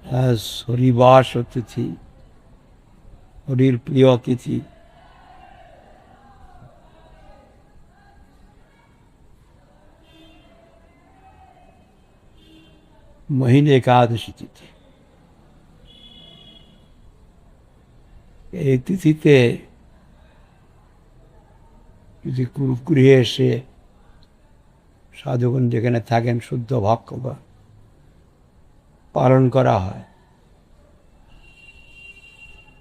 হরিবাস অতিথি, হরির প্রিয় অতিথি। মোহিনী একাদশী তিথি। এই তিথিতে যদি গৃহে এসে সাধুগণ যেখানে থাকেন শুদ্ধ ভক্ত পালন করা হয়,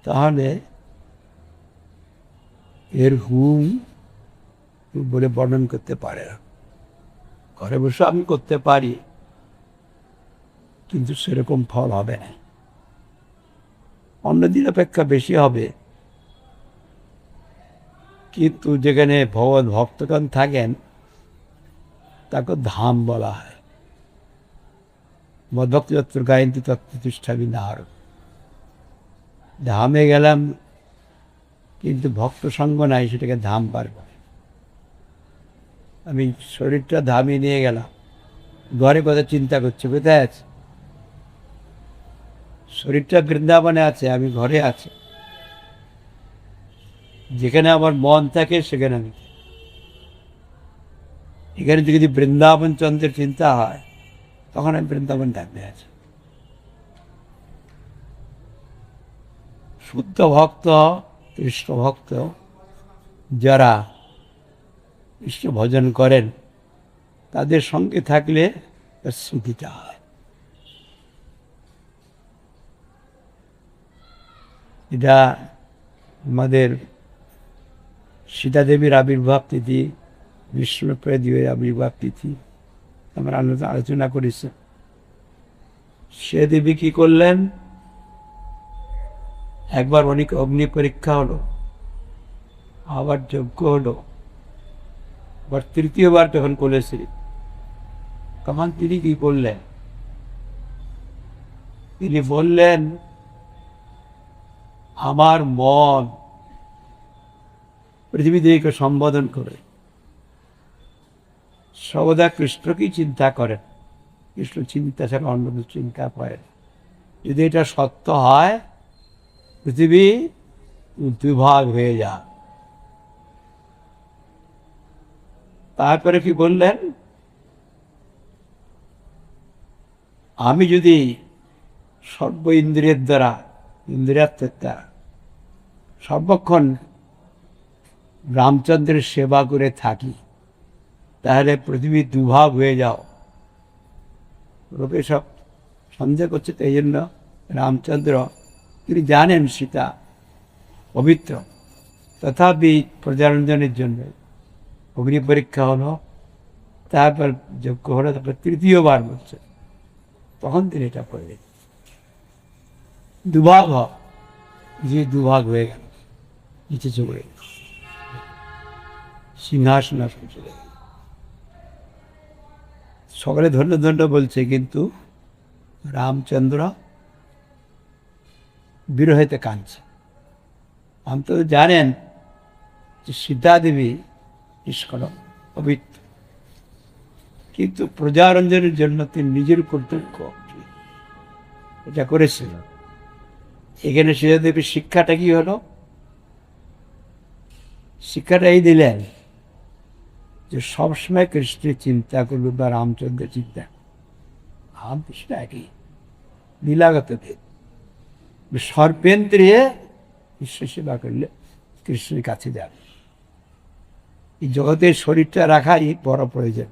তাহলে এর হুম বলে বর্ণন করতে পারে না। ঘরে বসে আমি করতে পারি, কিন্তু সেরকম ফল হবে না, অন্যদিন অপেক্ষা বেশি হবে। কিন্তু যেখানে ভগবত ভক্তগণ থাকেন তাকে ধাম বলা হয়। মদ্ভক্ত যত্র গায়ন্তী তত্প্রতিষ্ঠাবি নার। ধামে গেলাম কিন্তু ভক্ত সঙ্গ নাই, সেটাকে ধাম পার করে। আমি শরীরটা ধামে নিয়ে গেলাম, ঘরে কথা চিন্তা করছি কোথায় আছে? শরীরটা বৃন্দাবনে আছে, আমি ঘরে আছি। যেখানে আমার মন থাকে সেখানে আমি। এখানে যদি বৃন্দাবন চন্দ্রের চিন্তা হয়, তখন আমি বৃন্দাবন ধামে আছি। শুদ্ধ ভক্ত, কৃষ্ণ ভক্ত যারা কৃষ্ণ ভজন করেন, তাদের সঙ্গে থাকলে তার স্মৃতিটা হয়। এটা আমাদের সীতাদেবীর আবির্ভাব তিথি, বিষ্ণুপ্রদেবের আবির্ভাব তিথি আমরা আলোচনা করেছি। সে দেবী কি করলেন? একবার অনেক অগ্নি পরীক্ষা হলো, আবার যজ্ঞ হলো, আবার তৃতীয়বার যখন করেছি, তখন তিনি কি করলেন? তিনি বললেন, আমার মন পৃথিবী দেবীকে সম্বোধন করে সর্বদা কৃষ্ণকেই চিন্তা করেন। কৃষ্ণ চিন্তা ছাড়া অন্য চিন্তা করেন। যদি এটা সত্য হয়, পৃথিবী দুভাগ হয়ে যায়। তারপরে কি বললেন? আমি যদি সর্ব ইন্দ্রিয়ের দ্বারা, ইন্দ্রিয়াত্মের দ্বারা সর্বক্ষণ রামচন্দ্রের সেবা করে থাকি, তাহলে পৃথিবী দুভাগ হয়ে যাও। লোকে সব সন্দেহ করছে। তো এই জন্য রামচন্দ্র, তিনি জানেন সীতা পবিত্র, তথাপি প্রজারঞ্জনের জন্য অগ্নি পরীক্ষা হলো, তারপর যজ্ঞ হলো, তারপর তৃতীয়বার বলছে, তখন তিনি এটা করলেন। দুভাগ হয়, যে দুভাগ হয়ে গেল, নিচে চলে গেল, সিংহাসন চলে গেল। সকলে ধন্য ধন্য বলছে, কিন্তু রামচন্দ্র বিরহেতে কাঁদছে। অন্তত জানেন যে সীতা দেবী নিষ্কলঙ্ক পবিত্র, কিন্তু প্রজারঞ্জনের জন্য তিনি নিজের কর্তব্য এটা করেছিল। এখানে সীতা দেবীর শিক্ষাটা কি হলো? শিক্ষাটা এই দিলেন যে সবসময় কৃষ্ণের চিন্তা করবে বা রামচন্দ্রের চিন্তা। রাম কৃষ্ণ একই, লীলাগত ভেদ। সর্পেন্দ্রিয়ে ঈশ্বর সেবা করলে কৃষ্ণের কাছে যাবে। এই জগতের শরীরটা রাখাই বড় প্রয়োজন।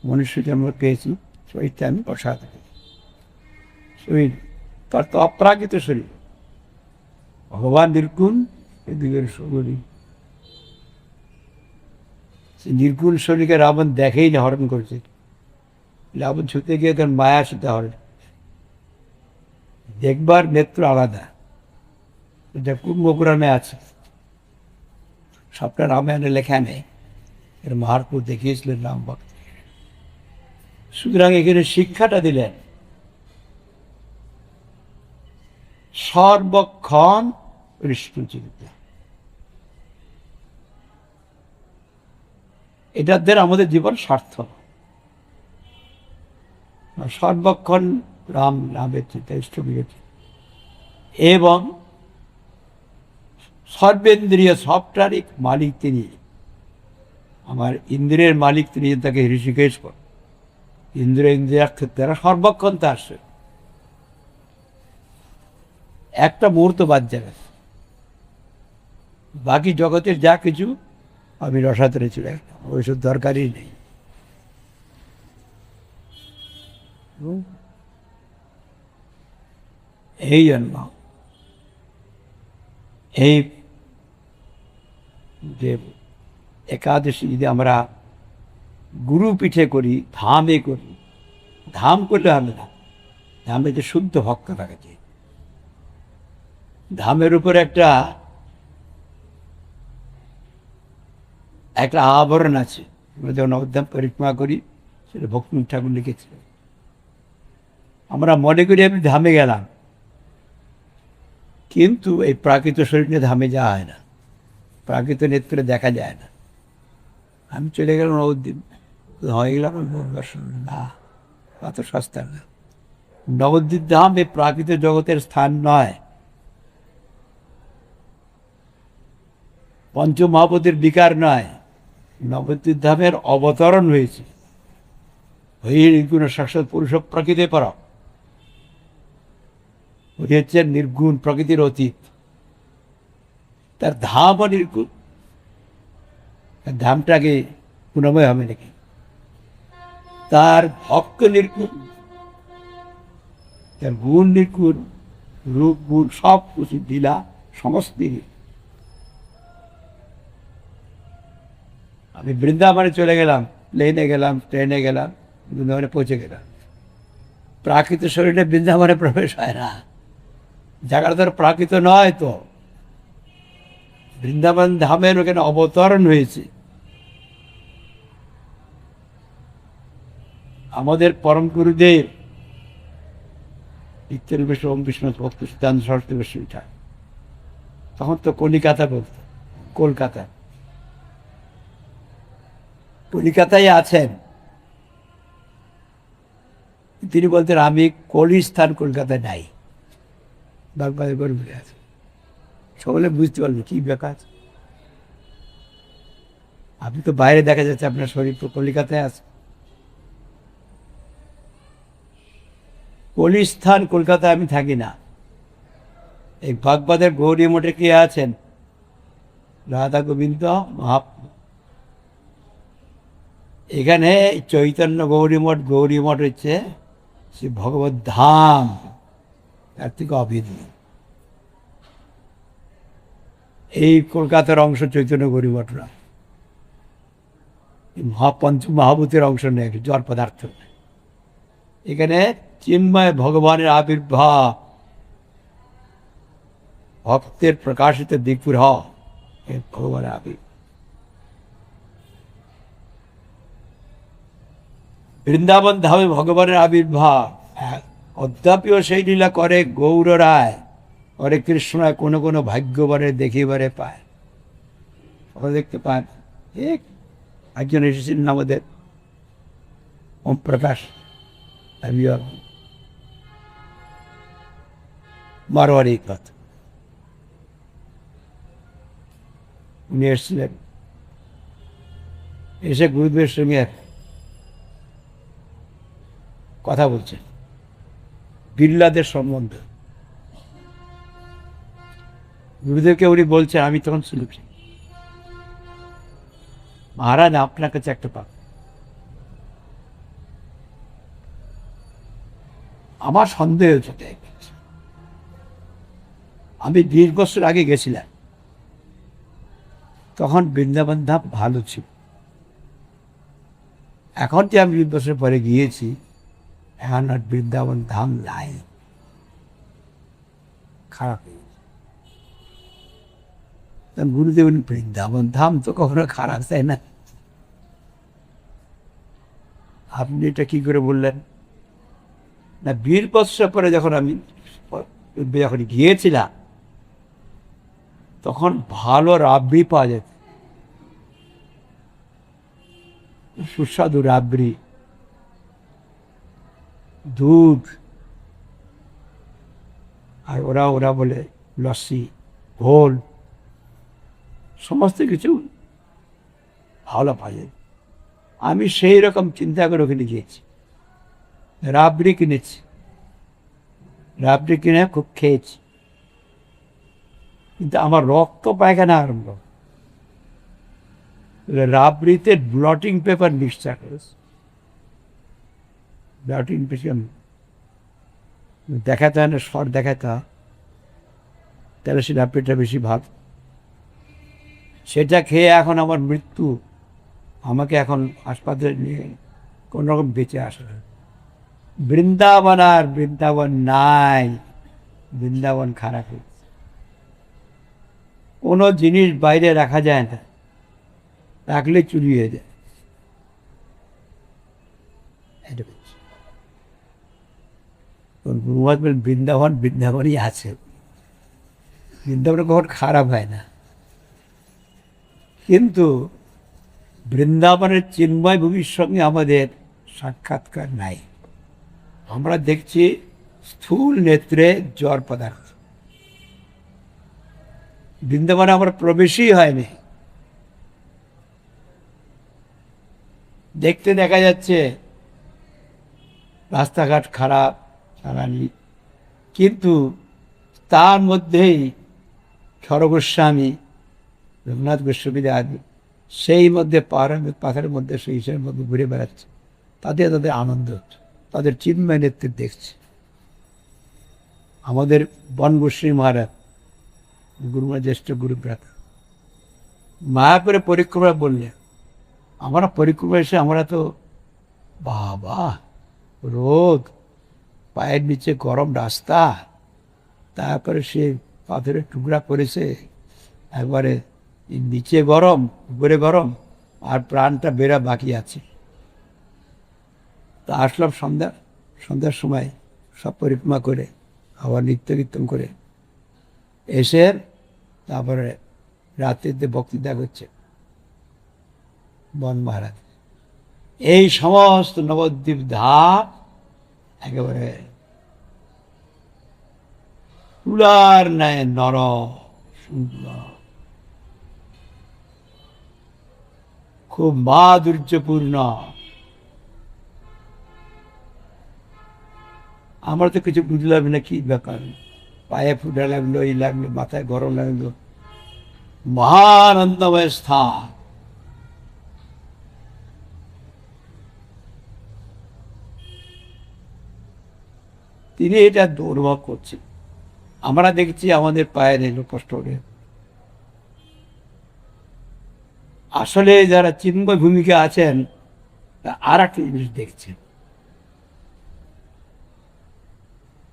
মনুষ্য জন্ম পেয়েছি, শরীরটা আমি বসাতে শরীর তার তো অপ্রাকৃত শরীর, ভগবান নির্গুণ, এই দুইয়ের শরীর। সে নির্গুণ শরীরকে রাবণ দেখেই না, হরণ করছে। রাবণ ছুটে গিয়ে তার মায়া সাথে হরণ। দেখবার নেত্র আলাদা, এটা কুম্ভপুরাণে আছে, সবটা রামায়ণে লেখা নেই। এর মাহাত্ম্য দেখিয়েছিলেন রাম ভক্ত। সুতরাং এখানে শিক্ষাটা দিলেন, সর্বক্ষণ কৃষ্ণ চিন্তা। এটার দ্বারা আমাদের জীবন সার্থক। সর্বক্ষণ রাম নামের যথেষ্ট বিরতি এবং সর্বেন্দ্রিয় সবটারই মালিক তিনি। আমার ইন্দ্রিয়ের মালিক তিনি, তাকে ঋষিকেশ কর। ইন্দ্রিয়ার্থ তারা সর্বক্ষণ তার সে একটা মুহূর্ত বাদ যাবে। বাকি জগতের যা কিছু আমি রসাতলে চলে গেলাম, ওইসব দরকারই নেই। এই জন্য এই যে একাদশী যদি আমরা গুরু পিঠে করি, ধামে করি, ধাম করলে হবে না, ধামে যে শুদ্ধ ভক্ত থাকে। ধামের উপর একটা আবরণ আছে। আমরা যখন নবধাম পরিক্রমা করি, সেটা ভক্তিনাথ ঠাকুর লিখেছিলেন। আমরা মনে করি আমি ধামে গেলাম, কিন্তু এই প্রাকৃত শরীর নিয়ে ধামে যাওয়া হয় না, প্রাকৃত নেত্রে দেখা যায় না। আমি চলে গেলাম নবদ্বীপ, হয়ে গেলাম না, অত সস্তা না। নবদ্বীপ ধাম এই প্রাকৃত জগতের স্থান নয়, পঞ্চমহাপতির বিকার নয়। নবদ্বীপ ধামের অবতরণ হয়েছে, হয়ে নির্গুণ সাক্ষাৎ পুরুষ প্রকৃতি পর, উনি হচ্ছেন নির্গুণ প্রকৃতির অতীত। তার ধামও নির্গুণ, ধামটাকে গুণময় হবে নাকি? তার ভক্ত নির্গুণ, তার গুণ নির্গুণ, রূপ গুণ সব কিছু লীলা সমস্ত। আমি বৃন্দাবনে চলে গেলাম, প্লেনে গেলাম, ট্রেনে গেলাম, বৃন্দাবনে পৌঁছে গেলাম। প্রাকৃত শরীরে বৃন্দাবনে প্রবেশ হয় না, জায়গাটা তার প্রাকৃত নয়। তো বৃন্দাবন ধামের ওখানে অবতরণ হয়েছে। আমাদের পরম গুরুদেব নিত্যের বেশ ওম বিষ্ণু ভক্ত সিদ্ধান্ত সরস্বতী গোস্বামী, তখন তো কলিকাতা বলত, কলকাতা, কলিকাতায় আছেন। তিনি বলতেন আমি কলিস্থান কলকাতায় নাই, বাগবাজার করে ঘুরে আছে। সকলে বুঝতে পারলো কি ব্যাপার, আপনি তো বাইরে দেখা যাচ্ছে আপনার শরীর তো কলিকাতায় আছে। কলিস্থান কলকাতায় আমি থাকি না। এই বাগবাজার গৌরী মঠে কে আছেন? রাধা গোবিন্দ মহাপ্রভু। এখানে চৈতন্য গৌরী মঠ হচ্ছে সে ভগবত ধাম, তার থেকে অভিন্ন। এই কলকাতার অংশ চৈতন্য গৌরী মঠ না, পঞ্চ মহাভূতের অংশ নেই, জড় পদার্থ। এখানে চিন্ময় ভগবানের আবির্ভাব, ভক্তের প্রকাশিত দিকপুর ভগবানের আবির্ভাব। বৃন্দাবন ধামে ভগবানের আবির্ভাব। অদ্যাপিও সেই লীলা করে গৌর রায়, হরে কৃষ্ণ রায় কোনো কোনো ভাগ্যবারে দেখিবারে পায়। ওরা দেখতে পান। একজন এসেছিলেন আমাদের ওম প্রকাশ মারোয়ারি কথা, উনি এসেছিলেন, এসে গুরুদেবের সঙ্গে কথা বলছেন বিড়লাদের সম্বন্ধে। গুরুদেবকে উনি বলছেন, আমি তখন শুনেছি, মহারাজ আপনার কাছে একটা পাব। আমার সন্দেহ হচ্ছে, আমি 20 বছর আগে গেছিলাম, তখন বৃন্দাবন ধাম ভালো ছিল। এখন যে আমি 20 বছর পরে গিয়েছি, এখন আর বৃন্দাবন ধাম নাই, খারাপ হয়ে গেছে। গুরুদেব বৃন্দাবন ধাম তো কখনো খারাপ, তাই না? আপনি এটা কি করে বললেন? না, 20 বছর পরে যখন আমি যখন গিয়েছিলাম, তখন ভালো রাবড়ি পাওয়া যেত, সুস্বাদু রাবড়ি, দুধ, আর ওরা ওরা বলে লস্যি, ঘোল, সমস্ত কিছু ভালো পাওয়া। আমি সেই রকম চিন্তা করে ওখানে গিয়েছি, রাবড়ি কিনেছি, রাবড়ি কিনে খুব খেয়েছি, কিন্তু আমার রক্ত পায়খানা আরম্ভ। রাবড়িতে ব্লটিং পেপার মিক্সচার করেছে, ব্লটিং পেপার দেখাতে হয় না, শর্ট দেখাতে হয়, তাহলে সে রাবড়িটা বেশি ভাব। সেটা খেয়ে এখন আমার মৃত্যু, আমাকে এখন হাসপাতালে নিয়ে কোনো রকম বেঁচে আসে। বৃন্দাবন আর বৃন্দাবন নাই, বৃন্দাবন খারাপ হয়েছে। কোনো জিনিস বাইরে রাখা যায় না, রাখলে চুরি হয়ে যায়। বৃন্দাবন বৃন্দাবনই আছে, বৃন্দাবন কখন খারাপ হয় না। কিন্তু বৃন্দাবনের চিন্ময় ভূমির সঙ্গে আমাদের সাক্ষাৎকার নাই। আমরা দেখছি স্থূল নেত্রে জড় পদার্থ। বৃন্দাবনে আমার প্রবেশই হয়নি। দেখতে দেখা যাচ্ছে রাস্তাঘাট খারাপ, জ্বালানি, কিন্তু তার মধ্যেই খড়গোস্বামী, রঘুনাথ গোস্বামী আদি সেই মধ্যে পাথরের মধ্যে সেই হিসেবের মধ্যে ঘুরে বেড়াচ্ছে, তাদের আনন্দ হচ্ছে, তাদের চিন্ময় নেতৃত্ব দেখছে। আমাদের বন গোস্বামী মহারাজ, গুরুমা জ্যেষ্ঠ গুরুব্রাত, মায়াপুরে পরিক্রমা বললেন, আমরা পরিক্রমা এসে আমরা তো বাবা, রোদ, পায়ের নিচে গরম রাস্তা, তারপরে সে পাথরের টুকরা করেছে, একবারে নিচে গরম, উপরে গরম, আর প্রাণটা বেরা বাকি আছে। তা আসলাম সন্ধ্যার সময় সব পরিক্রমা করে, আবার নিত্য কীর্তন করে এসে তারপরে রাত্রিতে বক্তৃতা করছে বন মহারাজ। এই সমস্ত নবদ্বীপ ধাপ একেবারে তুলার ন্যায় নরম সুন্দর, খুব মাধুর্যপূর্ণ। আমরা তো কিছু বুঝলাম না কি ব্যাপার, পায়ে ফুটা লাগলো, এই লাগলো, মাথায় গরম লাগলো, মহানন্দময় স্থান। তিনি এটা অনুভব করছেন, আমরা দেখছি আমাদের পায়ে এলো কষ্ট করে। আসলে যারা চিন্ময় ভূমিকা আছেন আর একটা জিনিস দেখছেন,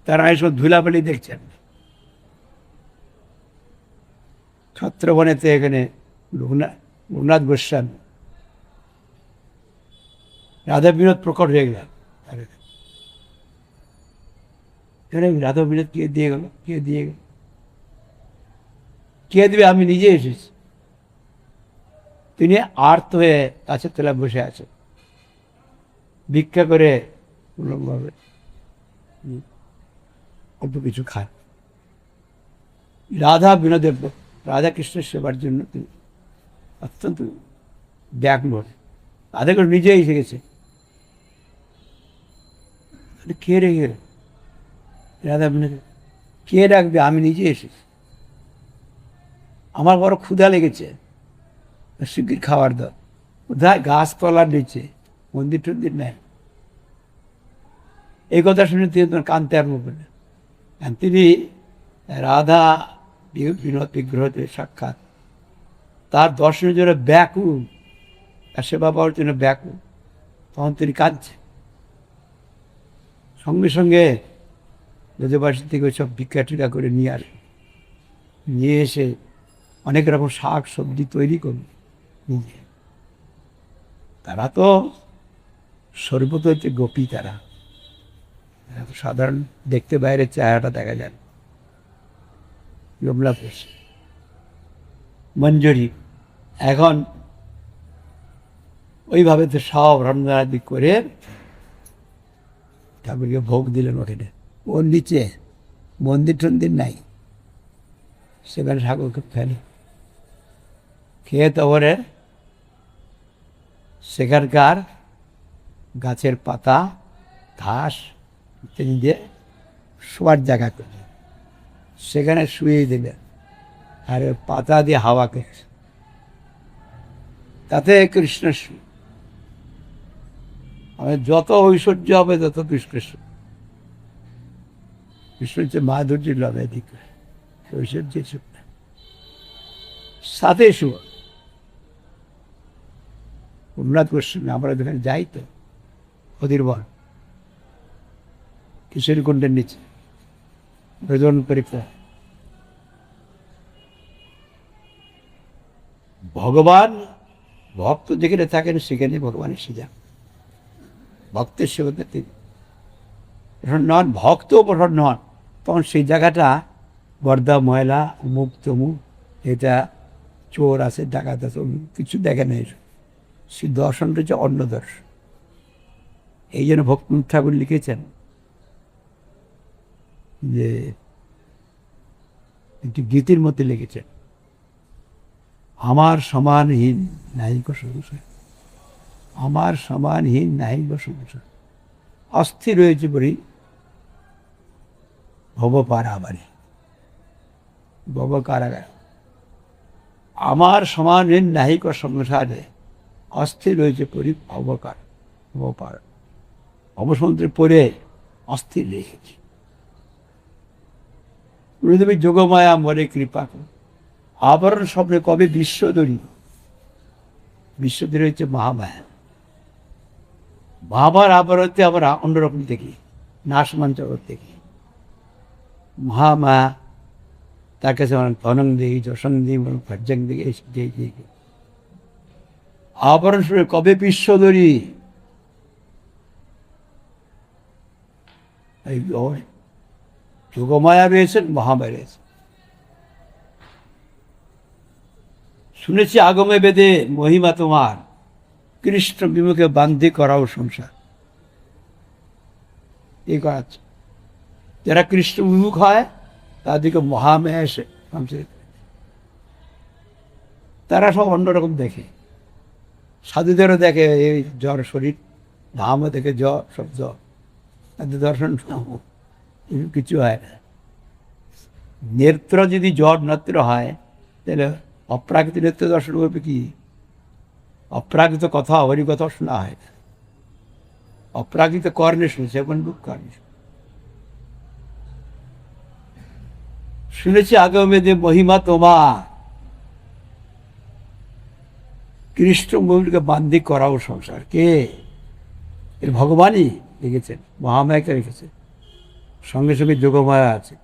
তারা এসব ধুলাবালি দেখছেন। ছত্রবনেতে এখানে রঘুনাথ গোস্বামী, রাধা বিনোদ প্রকট হয়ে গেল। রাধা বিনোদ কে দিয়ে গেল, কে দিয়ে গেল, কে দেবে? আমি নিজে এসেছি। তিনি আর্ত হয়ে গাছের তলায় বসে আছেন, ভিক্ষা করে কোনোভাবে অল্প কিছু খান। রাধা বিনোদের, রাধা কৃষ্ণের সেবার জন্য তিনি অত্যন্ত ব্যাকুল। রাধা করে নিজে এসে গেছে। কে রেখে রাধা বিনোদ, কে রাখবে? আমি নিজে এসেছি, আমার বড় ক্ষুধা লেগেছে, শিগগির খাবার দাও। কোথায়? গাছতলার নিচে, মন্দির টন্দির নেই। এই কথা শুনে তিনি তোমার কানতে আরম্ভ করলেন। তিনি রাধা বিনোদ বিগ্রহতে সাক্ষাৎ, তার দর্শনের জন্য ব্যাকুল, তার সেবা পাওয়ার জন্য ব্যাকুল। তখন তিনি কাঁদছেন। সঙ্গে সঙ্গে ব্রজবাসী থেকে ওইসব ভিক্ষা টিকা করে নিয়ে এসে অনেক রকম শাক সবজি তৈরি করল। তারা তো সর্বত হচ্ছে গোপী, তারা সাধারণ দেখতে বাইরের চেহারাটা দেখা যায়। যমলা ঘোষ, মঞ্জুরি, এখন ওইভাবে তো সব রান্নারান্নি করে ঠাকুরকে ভোগ দিলেন ওখানে। ওর নিচে মন্দির টন্দির নাই, সেখানে ঠাকুরকে ফেলে খেয়ে তারপরে সেখানকার গাছের পাতা ঘাস ইত্যাদি দিয়ে শোয়ার জায়গা করে সেখানে শুয়ে দিলেন, আর ওই পাতা দিয়ে হাওয়া খেয়েছে, তাতে কৃষ্ণ যত ঐশ্বর্য হবে তত কৃষ্ণ কৃষ্ণ হচ্ছে মাধুর্য লবে দিক ঐশ্বর্য সাথে শুভ উন্নাথ গোস্বামী আমরা যেখানে যাই তো অধীরবন কিশোরীকুণ্ডের নিচে ব্রজন পরীক্ষা ভগবান ভক্ত যেখানে থাকেন সেখানে ভগবান এসে যান, ভক্তের সেবতে তিনি নন, ভক্ত প্রধান নন, তখন সেই জায়গাটা বর্দা ময়লা মুখ তমুক এটা চোর আছে ডাকাত আছে কিছু দেখে নেই, সেই দর্শনটা হচ্ছে অন্য দর্শন। এই জন্য ভক্তিনাথ ঠাকুর লিখেছেন যে একটি গীতির মধ্যে লিখেছেন, আমার সমানহীন নাহিক সংসার, আমার সমানহীন নাহিক সংসার, অস্থির হয়েছে বলি ভব পারাবারে ভব কারাগার, আমার সমানহীন নাহিক সংসারে অস্থির হয়েছে পরি ভবকার ভবপার, ভবসমুদ্রে পড়ে অস্থির রেখেছে। গুরুদেবী যোগমায়া মরে কৃপা করে, আবরণ স্বপ্নে কবে বিশ্বধরী, বিশ্বধরী হচ্ছে মহামায়া, মহামার আবরণতে আমরা অন্যরকম দেখি, নাশমান জগৎ দেখি, মহামায়া তার কাছে আমার ধনং দিই যশং দিই ভজ্জং দিই এই আবরণ স্বপ্নে কবে বিশ্বধরী, এই যোগমায়া রয়েছেন মহামায়া রয়েছে। শুনেছি আগমে বেদে মহিমা তোমার, কৃষ্ণ বিমুখে বান্ধি করাও সংসার, এই করাচ্ছে যারা কৃষ্ণ বিমুখ হয় তাদেরকে মহামায়া এসে তারা সব অন্যরকম দেখে, সাধুদেরও দেখে এই জ্বর শরীর, ধামও দেখে জ্বর সব জ্বর, তাদের দর্শন কিছু হয় না। নেত্র যদি জ্বর নেত্র হয় তাহলে অপ্রাকৃত নেত্র দর্শন করবে কি, অপ্রাকৃত কথা হরিকথা শোনা হয় না, অপ্রাকৃত কর্ণে শুনেছে এখন বুক কর্ণে শুনেছি আগমে যে মহিমা তোমার, কৃষ্ণ মহিমাকে বান্ধি করাও সংসার, কে এর ভগবানই লিখেছেন, মহামায়াকে রেখেছে, সঙ্গে সঙ্গে যোগমায়া আছে।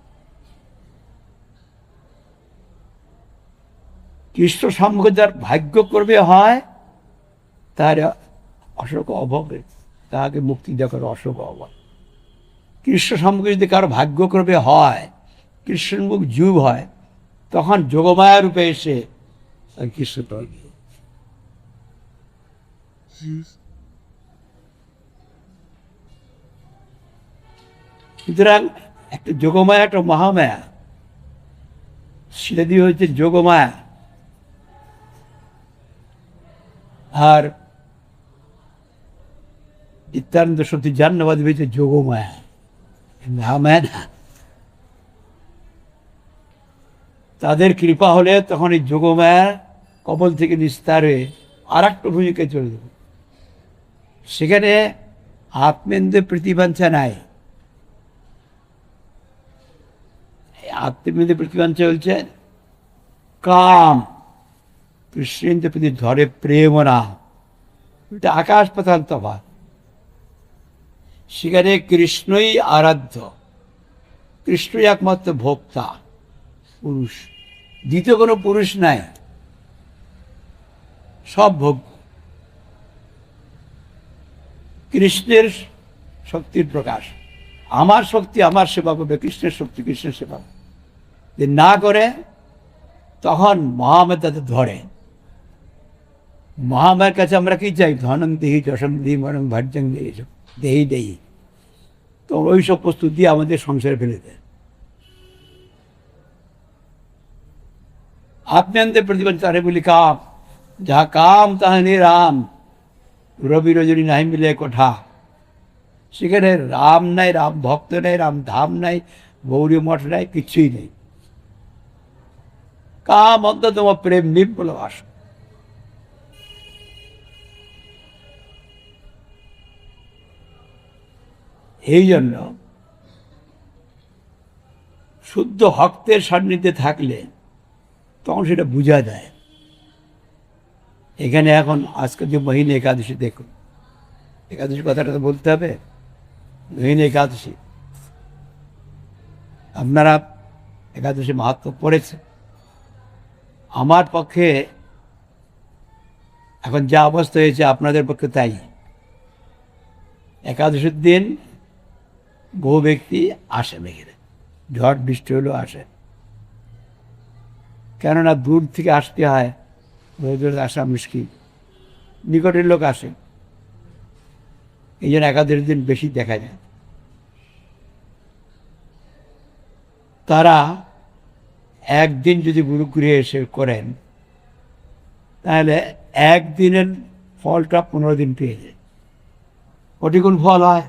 কৃষ্ণ সম্মুখে যার ভাগ্য করবে হয় তার অশোক অভাব, তাহাকে মুক্তি দেওয়ার অশোক অভাব। কৃষ্ণ সম্মুখে যদি কারো ভাগ্য করবে হয়, কৃষ্ণমুখ যুগ হয়, তখন যোগমায়া রূপে এসে কৃষ্ণ পাবে। সুতরাং একটা যোগমায়া একটা মহামায়া, সেটা দিয়ে হচ্ছে যোগমায়া, আর নিত্যানন্দ সত্যি জান্নবাদ হয়েছে যোগমায়া, মহামায়া না। তাদের কৃপা হলে তখন এই যোগমায়ার কবল থেকে নিস্তার হয়ে আর একটা ভূমিকায় চলে যাবে, সেখানে আত্মেন্দ্র প্রতিবাঞ্ছা নাই। আত্মেন্দ্র প্রতিবাঞ্ছা হচ্ছে কাম, কৃষ্ণেন্দ্র প্রতি ধরে প্রেম না, এটা আকাশ পাতাল তফাৎ। সেখানে কৃষ্ণই আরাধ্য, কৃষ্ণই একমাত্র ভোক্তা পুরুষ, দ্বিতীয় কোনো পুরুষ নাই, সব ভোগ্য। কৃষ্ণের শক্তির প্রকাশ, আমার শক্তি আমার সেবা করবে, কৃষ্ণের শক্তি কৃষ্ণের সেবা যে না করে তখন মহামায়া তাদের ধরে। মহামায়ের কাছে আমরা কি চাই, ধনং দেহি যশং দেহি মরং ভার্যং দেহি দেহি দেহি, তো ওই সব বস্তু দিয়ে আমাদের সংসারে ফেলে দেয়। আভ্যন্তর প্রতিবন্ধ তারে বলি কাম, যাহা কাম তাহা নিরাম, রবি রজনী নাহি মিলে কোঠা। সেখানে রাম নাই, রাম ভক্ত নাই, রাম ধাম নাই, গৌরী মঠ নাই, কিছুই নেই। কাম অন্ততম প্রেম নির্মল বাস। এই জন্য শুদ্ধ ভক্তের সান্নিধ্যে থাকলে তখন সেটা বোঝা যায়। এখানে এখন আজকে যে মোহিনী একাদশী দেখুন, একাদশী কথাটা তো বলতে হবে। মোহিনী একাদশী, আপনারা একাদশী মাহাত্ম্য পড়েছে। আমার পক্ষে এখন যা অবস্থা হয়েছে আপনাদের পক্ষে তাই। একাদশীর দিন বহু ব্যক্তি আসে মেঘেরে, ঝড় বৃষ্টি হলেও আসে, কেননা দূর থেকে আসতে হয়, রোজ আসা মুশকিল। নিকটের লোক আসে, এই জন্য একাদশীর দিন বেশি দেখা যায়। তারা একদিন যদি গুরুগৃহে এসে করেন, তাহলে একদিনের ফলটা 15 দিন পেয়ে যায়। কোটিগুণ ফল হয়।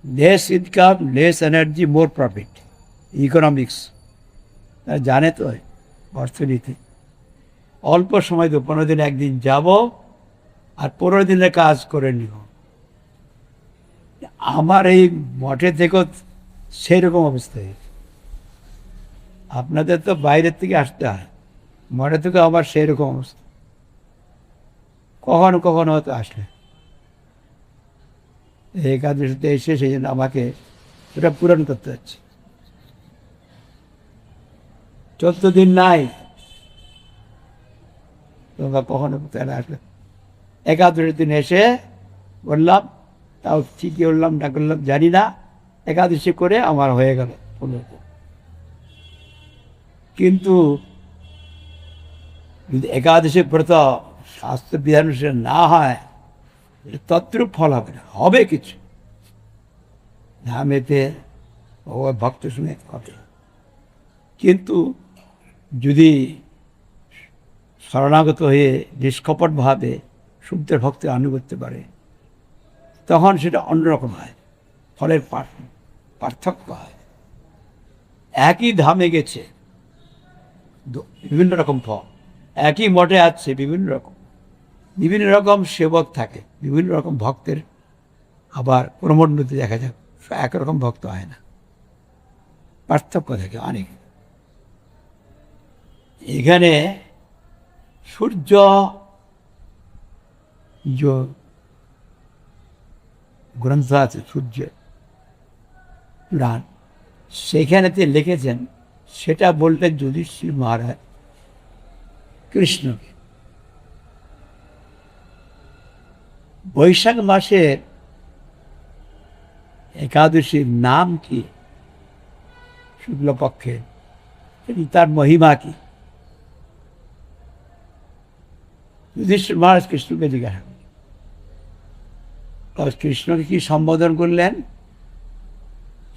লেস ইনকাম, লেস এনার্জি, মোর প্রফিট, ইকোনমিক্স। তারা জানে তো অর্থনীতি। অল্প সময় তো 15 দিন, একদিন যাব আর 15 দিনের কাজ করে নিব। আমার এই মঠে থেকেও সেইরকম অবস্থায়। আপনাদের তো বাইরের থেকে আসতে হয়, মঠে থেকে আবার সেইরকম অবস্থা। কখনো কখনো হয়তো আসলে একাদশীতে এসে সেই জন্য আমাকে ওটা পূরণ করতে হচ্ছে। 14 দিন নাই, তোমরা কখনো তারা আসলে একাদশীর দিন এসে বললাম, তাও ঠিক করলাম না করলাম জানি না, একাদশী করে আমার হয়ে গেল। কিন্তু যদি একাদশী ব্রত শাস্ত্র বিধান না হয়, তদ্রূপ ফল হবে না। হবে কিছু ধামেতে ও ভক্ত শুনে হবে, কিন্তু যদি শরণাগত হয়ে নিষ্কপটভাবে শুদ্ধের ভক্তি আনুগত্য করে, তখন সেটা অন্যরকম হয়, ফলের পার্থক্য হয়। একই ধামে গেছে, বিভিন্ন রকম ফল, একই মঠে আছে, বিভিন্ন রকম সেবক থাকে, বিভিন্ন রকম ভক্তের আবার ক্রমোন্নতি দেখা যায়। একরকম ভক্ত হয় না, পার্থক্য থাকে অনেক। এখানে সূর্য যে গ্রন্থ আছে সূর্য পুরাণ, সেখানেতে লিখেছেন, সেটা বলতেন যুধিষ্ঠির মহারাজ কৃষ্ণকে। বৈশাখ মাসের একাদশীর নাম কি, শুক্লপক্ষে, তার মহিমা কি? যুধিষ্ঠির মহারাজ কৃষ্ণকে জিজ্ঞাসা করলেন। কৃষ্ণকে কি সম্বোধন করলেন?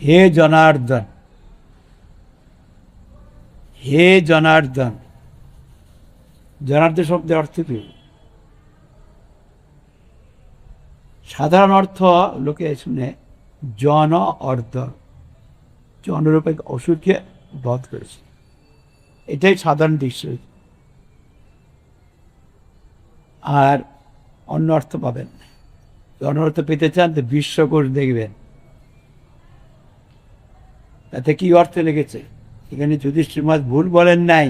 হে জনার্দন, হে জনার্দন। জনার্দন শব্দের অর্থ কি? সাধারণ অর্থ লোকে শুনে জন অর্ধ, জনরূপে অসুরকে বধ করেছে, এটাই সাধারণ দৃশ্য। আর অন্য অর্থ পাবেন না। জন অর্থ পেতে চান তো বিশ্বকোষ দেখবেন, তাতে কি অর্থ লেগেছে। এখানে যুধিষ্ঠির মহারাজ ভুল বলেন নাই,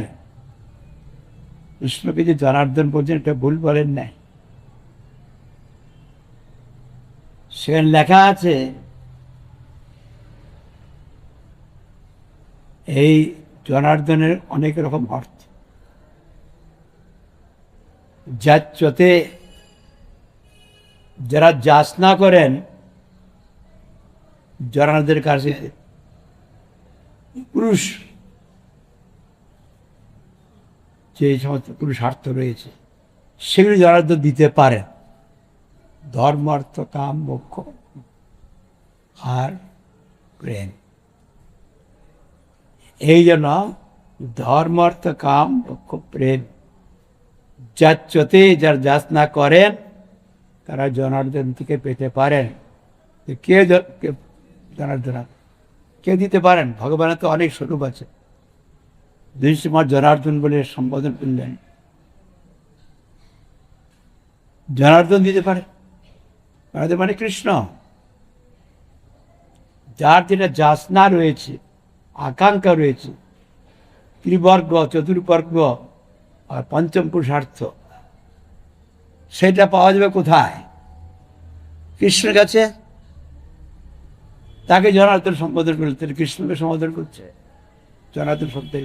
কৃষ্ণকে যে জনার্দন বলছেন এটা ভুল বলেন নাই। সেখানে লেখা আছে, এই জনার্দনের অনেক রকম অর্থ। যাচ্ছতে যারা যাচনা করেন জনার্দনের কাছে, পুরুষ যে সমস্ত পুরুষার্থ রয়েছে সেগুলি জনার্দন দিতে পারেন। ধর্ম, অর্থ, কাম, মোক্ষ আর প্রেম। এই জন্য ধর্ম অর্থ কাম মোক্ষ প্রেম যাচ্ছতে যার যাচনা করেন তারা জনার্দন থেকে পেতে পারেন। কে জনার্দন কে দিতে পারেন? ভগবানের তো অনেক স্বরূপ আছে। যুধিষ্ঠির জনার্দন বলে সম্বোধন করলেন, জনার্দন দিতে পারে। মানে কৃষ্ণ। যার যেটা যাচনা রয়েছে, আকাঙ্ক্ষা রয়েছে, ত্রিবর্গ, চতুর্বর্গ আর পঞ্চম পুরুষার্থ, সেটা পাওয়া যাবে কোথায়? কৃষ্ণের কাছে। তাকে জনার্দন সম্বোধন করছে, কৃষ্ণকে সম্বোধন করছে জনার্দন শব্দের।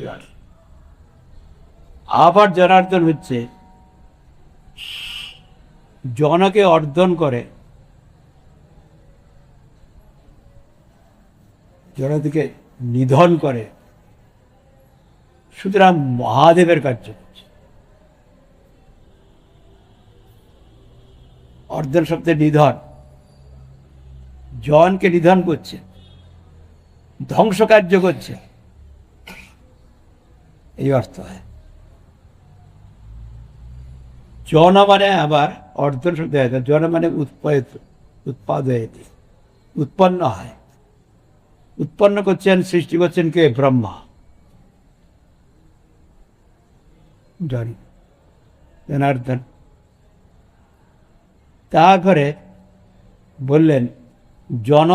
আবার জনার্দন হচ্ছে জনকে অর্জন করে, জনকে নিধন করে, সুতরাং মহাদেবের কার্য করছে। অর্জন শব্দের নিধন, জনকে নিধন করছে, ধ্বংস কার্য করছে, এই অর্থ হয়। জন মানে আবার অর্জন শব্দ হয়, জন মানে উৎপাদ হয়েছে, উৎপন্ন হয়। উৎপন্ন করছেন, সৃষ্টি করছেন কে? ব্রহ্মা। জনার্দন। তারপরে বললেন জন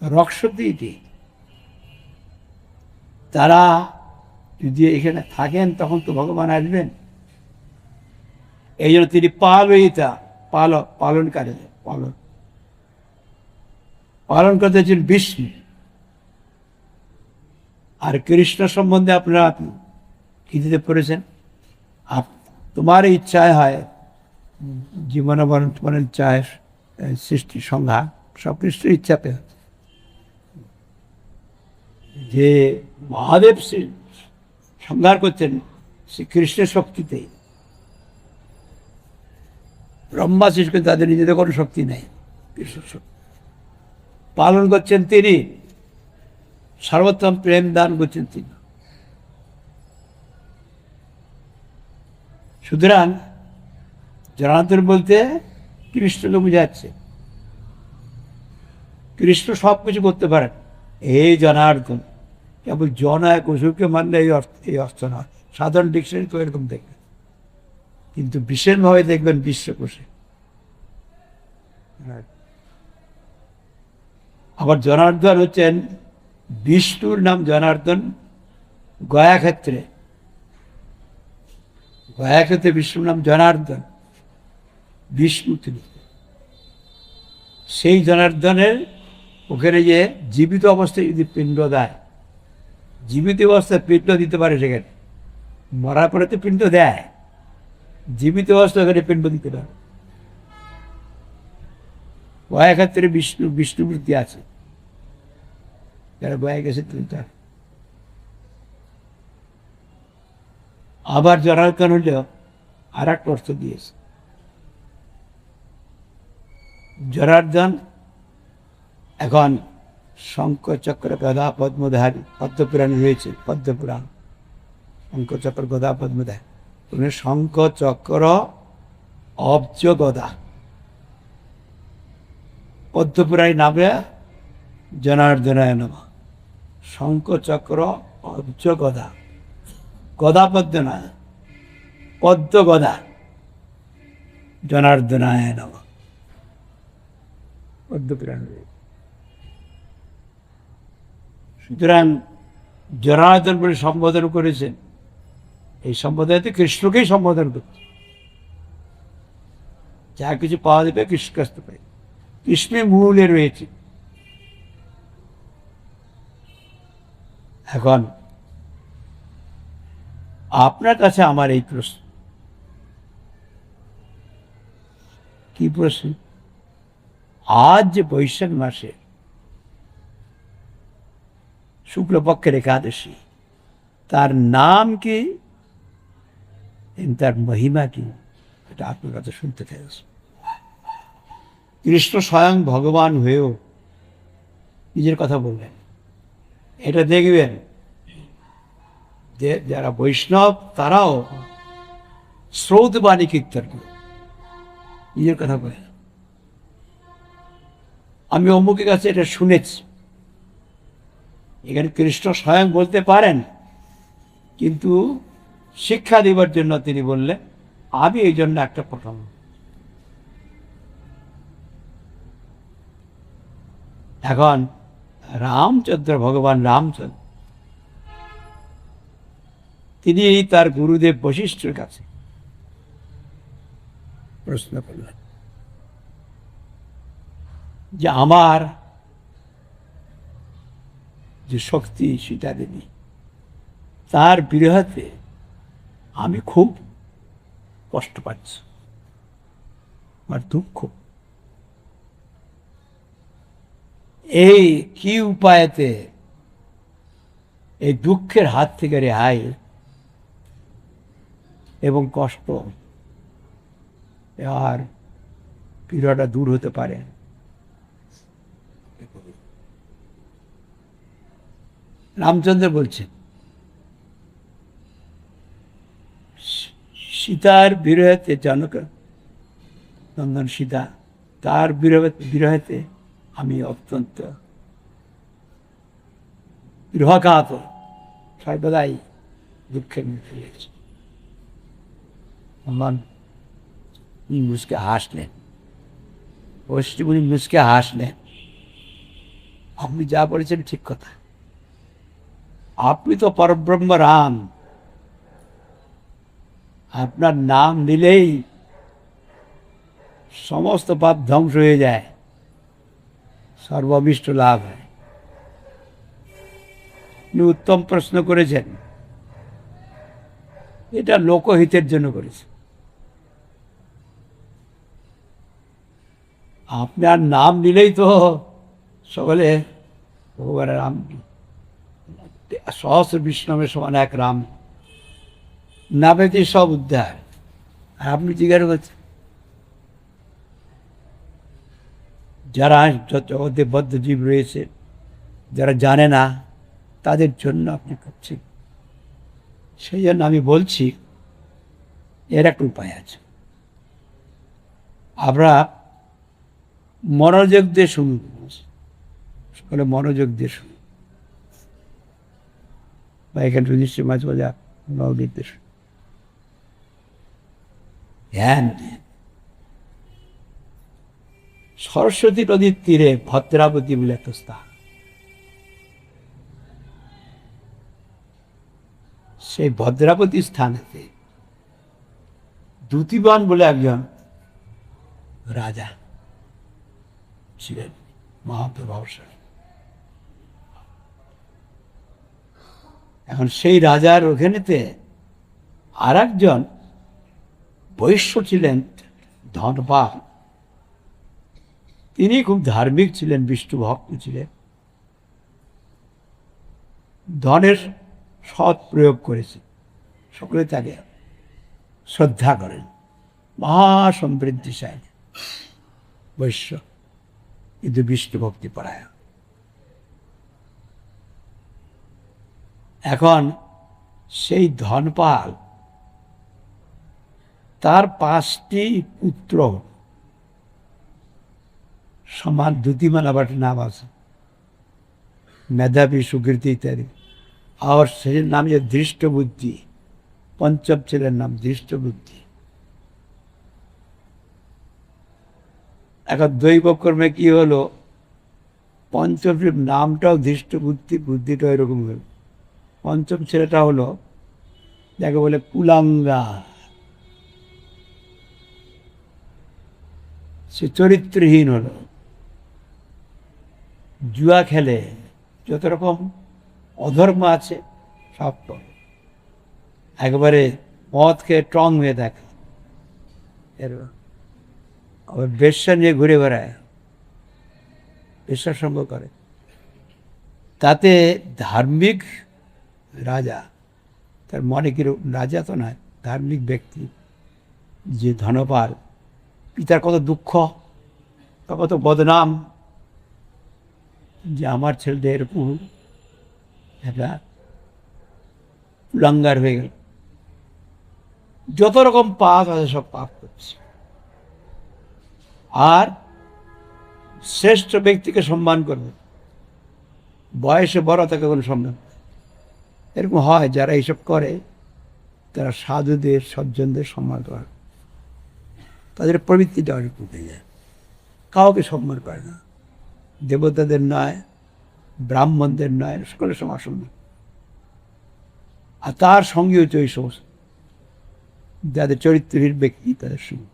রক্ষতি, তারা যদি এখানে থাকেন তখন তো ভগবান আসবেন। এই জন্য তিনি পালয়িতা, পালনকারী, পালন করতে হচ্ছেন বিষ্ণু। আর কৃষ্ণ সম্বন্ধে আপনারা গীতাতে পড়েছেন, তোমার ইচ্ছায় হয় জীবন মরণের ইচ্ছায় সৃষ্টি সংহার, সব কৃষ্ণের ইচ্ছা পেয়ে। যে মহাদেব সংহার করছেন সে কৃষ্ণের শক্তিতেই। ব্রহ্মা সৃষ্টি করে, তাদের নিজেদের কোনো শক্তি নেই, কৃষ্ণের শক্তি। পালন করছেন তিনি, সর্বোত্তম প্রেম দান করছেন তিনি। সুতরাং জনার্দন বলতে কৃষ্ণকে বোঝাচ্ছে। কৃষ্ণ সব কিছু করতে পারেন। এই জনার্দন কেবল জন এক অসুখকে মানলে এই অর্থ নয়। সাধারণ ডিকশনারি তো এরকম দেখবেন, কিন্তু বিশেষভাবে দেখবেন বিশ্বকোষে। আবার জনার্দন হচ্ছেন বিষ্ণুর নাম জনার্দন। গয়াক্ষেত্রে বিষ্ণুর নাম জনার্দন, বিষ্ণু তিনি। সেই জনার্দনের ওখানে যে জীবিত অবস্থায় যদি পিণ্ড দেয়, জীবিত অবস্থায় পিণ্ড দিতে পারে, সেখানে মরার পরে তো পিণ্ড দেয়, জীবিত অবস্থায় ওখানে পিণ্ড দিতে পারে। গয়াক্ষেত্রে বিষ্ণুমূর্তি আছে, যারা গয়া গেছে তার। আবার জনার্দন হলেও আর এক অর্থ দিয়েছে। জনার্দন এখন শঙ্খ চক্র গদা পদ্মধারী, পদ্মপুরাণ রয়েছে, পদ্মপুরাণ শঙ্খ চক্র গদা পদ্মধারী। শঙ্খ চক্র অব্জ গদা, পদ্মপুরাণী নামে জনার্দনায় নমঃ। শঙ্খ চক্র অব্জ গদা, গদা পদ্ম নয়, পদ্ম গদা, জনার্দনায় নমঃ। পদ্মপুরাণ। সুতরাং জনার্দন বলে সম্বোধন করেছেন। এই সম্বোধনে কৃষ্ণকেই সম্বোধন করছে। যা কিছু পাওয়া যাবে কৃষ্ণ কাছ থেকে পাই, কৃষ্ণের মূলে রয়েছে। এখন আপনার কাছে আমার এই প্রশ্ন, কি প্রশ্ন? আজ যে বৈশাখ মাসে শুক্লপক্ষের একাদশী, তার নাম কি, তার মহিমা কি, এটা আপনার কাছে শুনতে চাই। কৃষ্ণ স্বয়ং ভগবান হয়েও নিজের কথা বললেন। এটা দেখবেন যে যারা বৈষ্ণব তারাও শ্রৌতবাণী কীর্তন করে, নিজের কথা বলে, আমি অমুকের কাছে এটা শুনেছি। এখানে কৃষ্ণ স্বয়ং বলতে পারেন, কিন্তু শিক্ষা দেবার জন্য তিনি বললেন আমি এই জন্য একটা প্রথম। এখন রামচন্দ্র, ভগবান রামচন্দ্র, তিনি তার গুরুদেব বশিষ্ঠের কাছে প্রশ্ন করলেন যে আমার যে শক্তি সীতা দেবী, তার বিরহতে আমি খুব কষ্ট পাচ্ছি, আমার দুঃখ, এই কি উপায়তে এই দুঃখের হাত থেকে রেহাই এবং কষ্ট আর পীড়াটা দূর হতে পারে? রামচন্দ্র বলছেন সীতার বিরহেতে, জনক নন্দন সীতা, তার বিরহেতে আমি অত্যন্ত বিরহাঘাত, সর্বদাই দুঃখের মুখে গেছি। হনুমান মুসকে হাসলেন, অষ্টিমুনি মুসকে হাসলেন, আপনি যা বলেছেন ঠিক কথা, আপনি তো পরব্রহ্ম রাম, আপনার নাম নিলেই সমস্ত পাপ ধ্বংস হয়ে যায়, সর্বাভিষ্ট লাভ হয়। আপনি উত্তম প্রশ্ন করেছেন, এটা লোকহিতের জন্য করেছে। আপনার নাম নিলেই তো সকলে ভগবানের রাম, সহস্র বিষ্ণবের সমান এক রাম নামেতে সব উদ্ধার। আর আপনি জিজ্ঞাসা করছেন যারা জগতে বদ্ধ জীব রয়েছে, যারা জানে না, তাদের জন্য আপনি করছেন। সেই জন্য আমি বলছি এর একটা উপায় আছে। আমরা মনোযোগ দিয়ে শুনুন, সকলে মনোযোগ দিয়ে শুনুন, বা এখানে নিশ্চয় মাঝে মাঝে নির্দেশ ধ্যান। সরস্বতী নদীর তীরে ভদ্রাবতী বলে একটা স্থান, সেই ভদ্রাবতী স্থানেতে দ্যুতিবান বলে একজন রাজা ছিলেন, মহাপ্রভাবশালী। এখন সেই রাজার ওখানেতে আর একজন বৈশ্য ছিলেন, ধনপাল। তিনি খুব ধার্মিক ছিলেন, বিষ্ণু ভক্ত ছিলেন, ধনের সৎ প্রয়োগ করেছে, সকলে তাকে শ্রদ্ধা করেন, মহাসমৃদ্ধিশালী বৈশ্য, কিন্তু বিষ্ণু ভক্তি পরায়ণ। এখন সেই ধনপাল, তার 5টি পুত্র, সমান দ্যুতিমান আবার নাম আছে, মেধাবী, সুকৃতি ইত্যাদি। আর সেই নাম যে দৃষ্ট বুদ্ধি, পঞ্চম ছেলের নাম দৃষ্ট বুদ্ধি। এখন দৈবক্রমে কি হলো, পঞ্চম নামটাও দৃষ্ট বুদ্ধি, বুদ্ধিটাও এরকম হলো। পঞ্চম ছেলেটা হলো যাকে বলে কুলাঙ্গা, সে চরিত্রহীন হলো, জুয়া খেলে, যত রকম অধর্ম আছে সব একবারে মদ খেয়ে টং হয়ে থাকে, এর আবার বেশ্যা নিয়ে ঘুরে বেড়ায়, বেশ্যার সঙ্গ করে। তাতে ধার্মিক রাজা, তার মনে কিরকম, রাজা তো নয়, ধার্মিক ব্যক্তি যে ধনপাল, পিতার কত দুঃখ, কত বদনাম, যে আমার ছেলেদের এরকম একটা কুলাঙ্গার হয়ে গেল, যত রকম পাপ আছে সব পাপ করছে। আর শ্রেষ্ঠ ব্যক্তিকে সম্মান করবে, বয়সে বড় তাকে কোনো সম্মান। এরকম হয় যারা এইসব করে তারা সাধুদের সজ্জনদের সম্মান করে, তাদের প্রবৃত্তিটা অনেক উঠে যায়, কাউকে সম্মান করে না, দেবতাদের নয়, ব্রাহ্মণদের নয়, সকলের সঙ্গে সম্মান। আর তার সঙ্গে হচ্ছে ওই সমস্ত যাদের চরিত্রহীন ব্যক্তি তাদের সঙ্গে,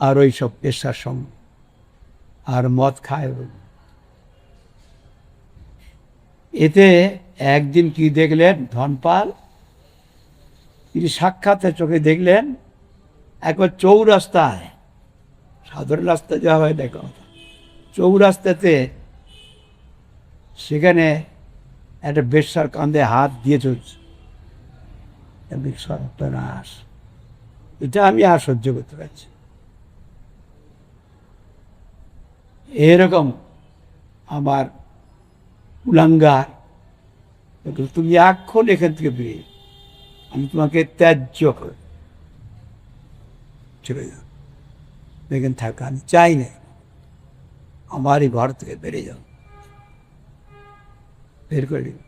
আর ওই সব পেশার সঙ্গে, আর মদ খায়। এতে একদিন কি দেখলেন ধনপাল, তিনি সাক্ষাৎ চোখে দেখলেন একবার চৌরাস্তায়, সাধারণ রাস্তায় যাওয়া হয় দেখা, চৌরাস্তাতে সেখানে একটা বেশ্যার কাঁধে হাত দিয়ে চলছে। সর্বনাশ, এটা আমি আর সহ্য করতে পারছি। এরকম আমার কুলাঙ্গার, তুমি এখন এখান থেকে বেরিয়ে, আমি তোমাকে ত্যায্য করে চলে যাও, এখানে থাকা আমি চাই না, আমার এই ঘর থেকে বেরিয়ে যাও। বের করে দিল,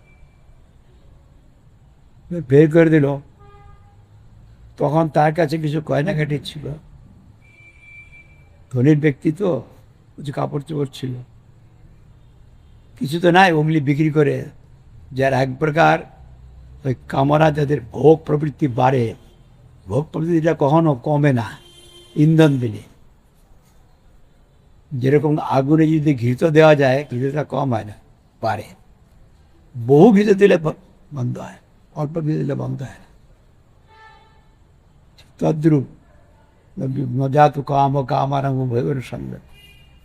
বের করে দিল। তখন তার কাছে কিছু গয়নাঘাটি ছিল, ধনীর ব্যক্তি তো, কিছু কাপড় চোপড় ছিল, কিছু তো নাই, ওগুলি বিক্রি করে, যার এক প্রকার ওই কামনা, যাদের ভোগ প্রবৃত্তি বাড়ে, ভোগ প্রবৃত্তিটা কখনো কমে না ইন্ধন দিলে। যেরকম আগুনে যদি ঘৃত দেওয়া যায়, ঘৃতটা কম হয় না, বাড়ে। বহু ঘৃত দিলে বন্ধ হয়, অল্প ঘৃত দিলে বন্ধ হয় না। তদ্রূপ নজাত কাম ও কামারঙ্গ ভৈবের সঙ্গে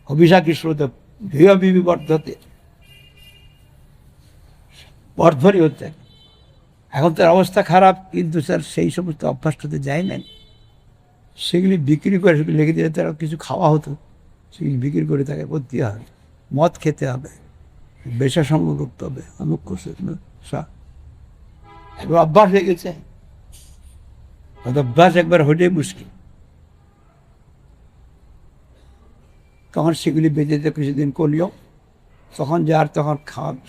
অভিশাখী স্রোত ভিবি বর্ধতে, বর্ধনই হচ্ছে। এখন তার অবস্থা খারাপ, কিন্তু স্যার সেই সমস্ত অভ্যাসটাতে যায় না, সেগুলি বিক্রি করে, সেগুলি লেগে দিলে তারা কিছু খাওয়া হতো, সেগুলি বিক্রি করে তাকে করতে হবে, মদ খেতে হবে, বেশা সঙ্গ করতে হবে, অমুক করছে, একবার অভ্যাস হয়ে গেছে। অভ্যাস একবার হলেই মুশকিল। তখন সেগুলি বেঁচে যেতে কিছুদিন করলেও, তখন যার তখন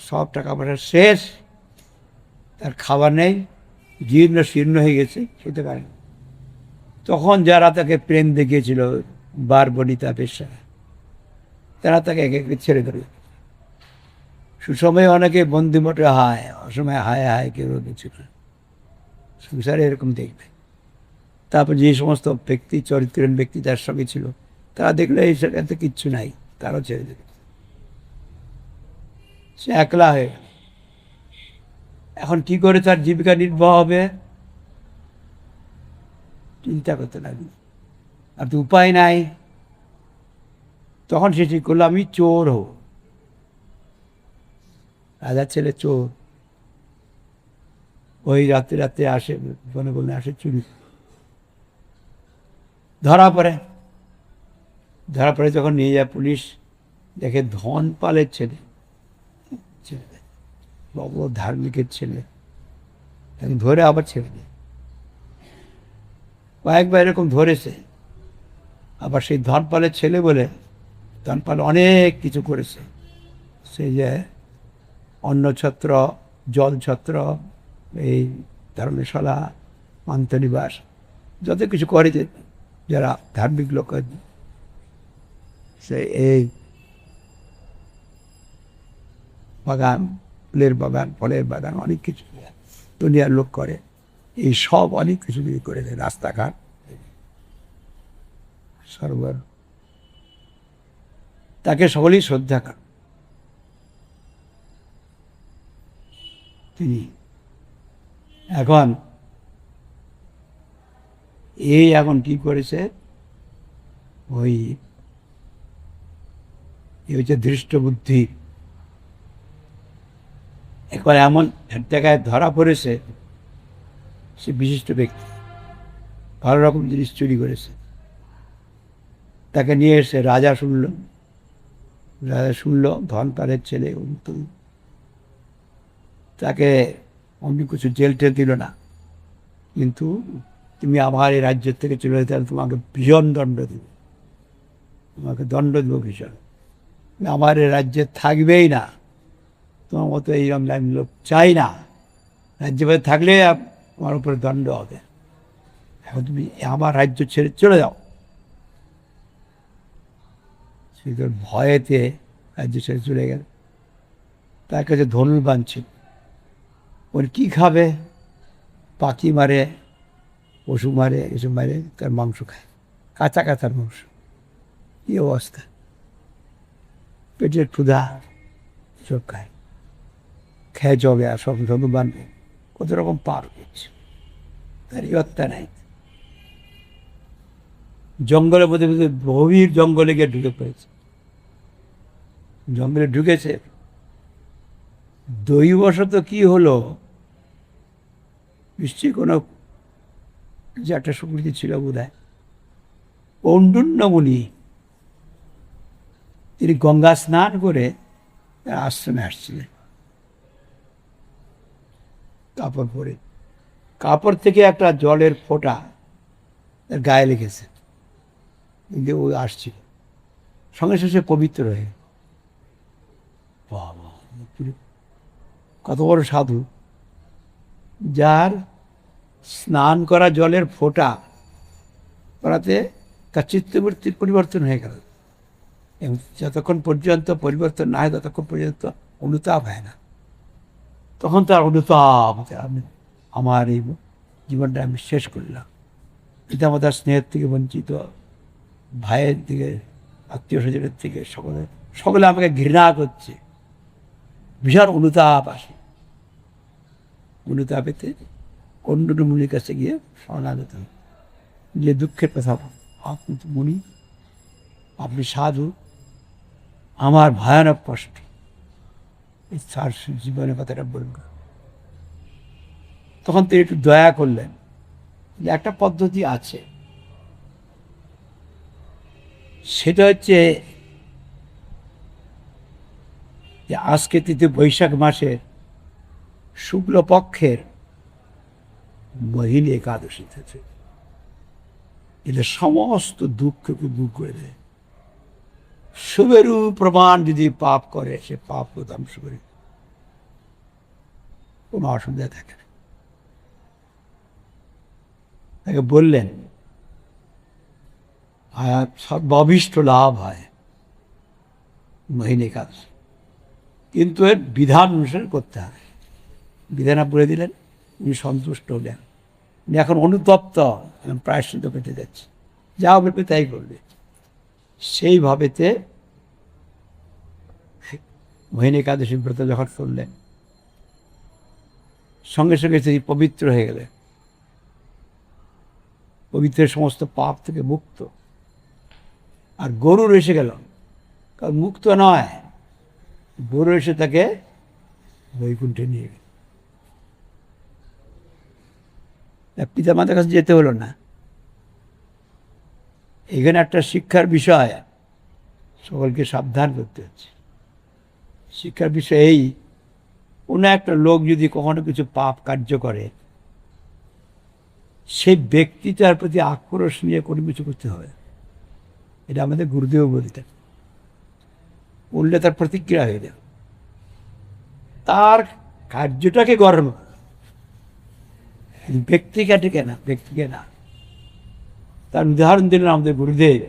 সব টাকা পয়সা শেষ, তার খাবার নেই, জীর্ণ শীর্ণ হয়ে গেছে, খেতে পারে। তখন যারা তাকে প্রেম দেখিয়েছিল, বারবনিতা পেশা, তারা তাকে এক এক ছেড়ে দেবে। সুসময়ে অনেকে বন্দিমঠে হায়, অসময়ে হায় হায় কেউ কিছু না, সংসারে এরকম দেখবে। তারপর যে সমস্ত ব্যক্তি চরিত্রহীন ব্যক্তি তার সঙ্গে ছিল, তারা দেখলে এই এতে কিচ্ছু নাই, তারাও ছেড়ে দেবে, সে একলা হয়ে গেল। এখন কি করে তার জীবিকা নির্বাহ হবে চিন্তা করতে লাগলো, আর তো উপায় নাই। তখন সে ঠিক করলো আমি চোর হব, রাজার ছেলে চোর, ওই রাতে রাতে আসে, বনে বনে আসে চুরি। ধরা পড়ে যখন নিয়ে যায় পুলিশ, দেখে ধনপালের ছেলে, বড় ধার্মিকের ছেলে, ধরে আবার ছেড়ে দেয়। কয়েকবার এরকম ধরেছে। আবার সেই ধনপালের ছেলে বলে, ধনপাল অনেক কিছু করেছে, সেই যে অন্নছত্র, জলছত্র, এই ধর্মশালা, পান্থনিবাস, যত কিছু করেছে যারা ধার্মিক লোক, সে এই বাগান, ফুলের বাগান, ফলের বাগান, অনেক কিছু দুনিয়ার লোক করে, এই সব অনেক কিছু করে দেয়, রাস্তাঘাট সরবর, তাকে সকলেই শ্রদ্ধা করেন। তিনি এখন কি করেছে, ওই হচ্ছে দৃষ্ট বুদ্ধি, একবার এমন এক জায়গায় ধরা পড়েছে, সে বিশিষ্ট ব্যক্তি, ভালো রকম জিনিস চুরি করেছে, তাকে নিয়ে এসে রাজা শুনল ধনপালের ছেলে, তাকে অন্য কিছু জেল টেল দিল না, কিন্তু তুমি আমার এই রাজ্যের থেকে চলে যেতে হলে তোমাকে ভীষণ দণ্ড দেবে, তোমাকে দণ্ড দেবো ভীষণ, আমার এই রাজ্যে থাকবেই না, তোমার মতো এইরকম লাইন লোক চাই না, রাজ্যে বাইরে থাকলে আমার উপরে দণ্ড হবে, এখন তুমি আমার রাজ্য ছেড়ে চলে যাও। সে ভয়েতে রাজ্য ছেড়ে চলে গেল। তার কাছে ধনুর্বাণ ছিল, ওর কী খাবে, পাখি মারে, পশু মারে, এসব মারে, তার মাংস খায়, কাঁচা কাঁচার মাংস। কী অবস্থা, পেটের ক্ষুধা, সব খায়, খেয়ে চবে, আর সব ধনুর্বাণ কত রকম পার করছে, তার ইয়ত্তা নাই। জঙ্গলের মধ্যে গভীর জঙ্গলে গিয়ে ঢুকে পড়েছে, জঙ্গলে ঢুকেছে, দৈবশত কি হলো, নিশ্চয়ই কোনো যে একটা সুকৃতি ছিল বোধ হয়, কৌন্ডিন্য মুনি, তিনি গঙ্গা স্নান করে আশ্রমে আসছিলেন, কাপড় পরে, কাপড় থেকে একটা জলের ফোঁটা তার গায়ে লেগেছে, কিন্তু ও আসছিল, সঙ্গে সঙ্গে পবিত্র হয়ে, বাবা কত বড় সাধু, যার স্নান করা জলের ফোঁটা করাতে তার চিত্তবৃত্তির পরিবর্তন হয়ে গেল, এবং যতক্ষণ পর্যন্ত পরিবর্তন না হয় ততক্ষণ পর্যন্ত অনুতাপ হয় না, তখন তার অনুতাপ, আমি আমার এই জীবনটা আমি শেষ করলাম, পিতামাতার স্নেহের থেকে বঞ্চিত, ভাইয়ের থেকে, আত্মীয় স্বজনের থেকে, সকলে আমাকে ঘৃণা করছে, বিশাল অনুতাপ আসে। অনুতাপেতে কৌন্ডিন্য মুনির কাছে গিয়ে শরণাগত, যে দুঃখের কথা, আপনি তো মুনি, আপনি সাধু, আমার ভয়ানক কষ্ট, এই তার জীবনের কথাটা বলব। তখন তিনি একটু দয়া করলেন, যে একটা পদ্ধতি আছে, সেটা হচ্ছে যে আজকে তৃতীয় বৈশাখ মাসের শুক্লপক্ষের মোহিনী একাদশী থেকে এটা সমস্ত দুঃখকে দূর করে দেয়, শুভেরু প্রমাণ যদি পাপ করে, সে পাপ ধ্বংস করে, কোনো অসুবিধা থাকে না। তাকে বললেন সর্বাভীষ্ট লাভ হয় মোহিনী একাদশী, কিন্তু এর বিধান অনুসারে করতে হবে। বিধান বলে দিলেন, উনি সন্তুষ্ট হলেন, উনি এখন অনুতপ্ত, প্রায়শ্চিত্ত পেতে যাচ্ছে, যা বলবে তাই করবে। সেইভাবেতে মোহিনী একাদশী ব্রত যখন করলেন, সঙ্গে সঙ্গে তিনি পবিত্র হয়ে গেলেন, পবিত্রের সমস্ত পাপ থেকে মুক্ত। আর গরুর এসে গেল, কারণ মুক্ত নয়, গরু এসে তাকে বৈকুণ্ঠে নিয়ে গেল, পিতা মাতার কাছে যেতে হলো না। এখানে একটা শিক্ষার বিষয় সকলকে সাবধান করতে হচ্ছে। শিক্ষার বিষয় এই, কোনো একটা লোক যদি কখনো কিছু পাপ কার্য করে, সেই ব্যক্তিটার প্রতি আক্রোশ নিয়ে কোনো কিছু করতে হবে, এটা আমাদের গুরুদেব বলতেন। বললে তার প্রতিক্রিয়া হয়ে যাবে, তার কার্যটাকে গর্ব, ব্যক্তিকে না। তার উদাহরণ দিলেন আমাদের গুরুদেব,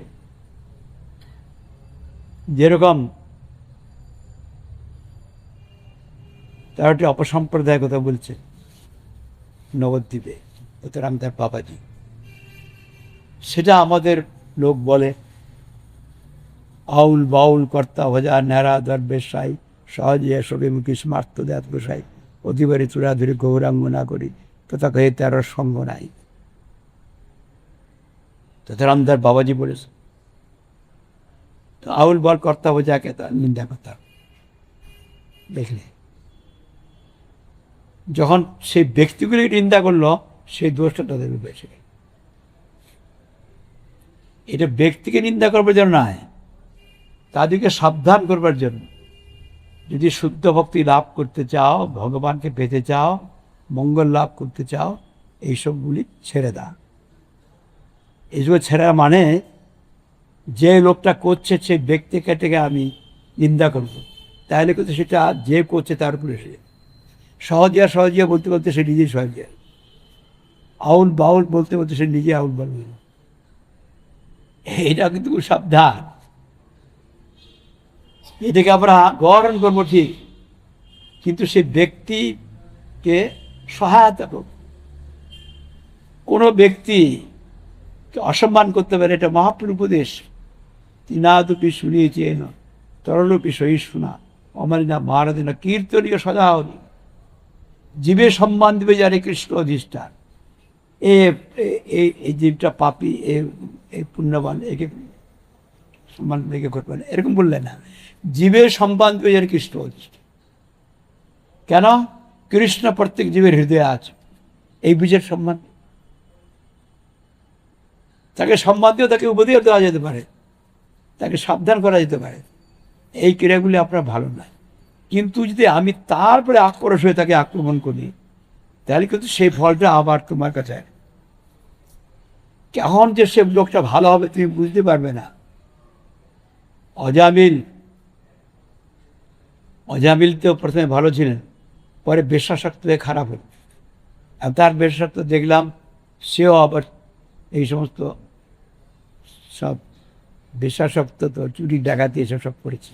যেরকম তার একটি অপসম্প্রদায়ের কথা বলছে নবদ্বীপে, রামদার বাবাজি, সেটা আমাদের লোক বলে আউল বাউল কর্তা ভজা ন্যাড়া দরবেশাই, সহজে এসবে মুখী স্মার্ত দেয়াত গোসাই, অতিবারে চূড়া ধরে গৌরাঙ্গ না করি, তথা কহে তার সঙ্গ নাই। তথা রামদার বাবাজি বলেছে, তো আউল বল কর্তা ভজাকে তার নিন্দা কথা দেখলে, যখন সেই ব্যক্তিগুলি নিন্দা করলো, সেই দোষটা তাদের উপরে এসে গেল। এটা ব্যক্তিকে নিন্দা করবার জন্য নয়, তাদেরকে সাবধান করবার জন্য। যদি শুদ্ধ ভক্তি লাভ করতে চাও, ভগবানকে পেতে চাও, মঙ্গল লাভ করতে চাও এইসবগুলি ছেড়ে দাও। এইসব ছেড়া মানে যে লোকটা করছে সেই ব্যক্তিকে আমি নিন্দা করব, তাহলে কিন্তু সেটা যে করছে তার উপরে এসে যাবে। সহজিয়া বলতে বলতে সে নিজেই সহজিয়া, আউল বাউল বলতে বলতে সে নিজে আউল বাউল। এটা কিন্তু খুব সাবধান। এটাকে আমরা গ্রহণ করবো ঠিক, কিন্তু সে ব্যক্তিকে সহায়তা করব। কোনো ব্যক্তিকে অসম্মান করতে পারে, এটা মহাপ্রভুর উপদেশ। তিনাদপি শুনিয়েছেন তরলপি সহিষ্ণুনা অমারিনা মহারাধিনা কীর্তনীয় সদা হরি। জীবে সম্মান দেবে যারে কৃষ্ণ অধিষ্ঠান। এই জীবটা পাপি, এই পুণ্যবান, একে সম্মান একে করবেন, এরকম বললেন না। জীবের সম্মান দেবে যারে কৃষ্ণ অধিষ্ঠান। কেন? কৃষ্ণ প্রত্যেক জীবের হৃদয়ে আছে, এই বীজের সম্মান। তাকে সম্মান দিয়েও তাকে উপদেশ দেওয়া যেতে পারে, তাকে সাবধান করা যেতে পারে। এই ক্রিয়াগুলি আপনার ভালো নয়। কিন্তু যদি আমি তারপরে আক্রোশ হয়ে তাকে আক্রমণ করি, তাহলে কিন্তু সেই ফলটা আবার তোমার কাছে। কেমন যে সে লোকটা ভালো হবে তুমি বুঝতে পারবে না। অজামিল তো প্রথমে ভালো ছিলেন, পরে বেশ্যাসক্ত হয়ে খারাপ হল। আর তার বেশ্যাসক্ত দেখলাম সেও আবার এই সমস্ত সব বেশ্যাসক্ত, তো চুরি ডাকাতি এসব সব করেছে।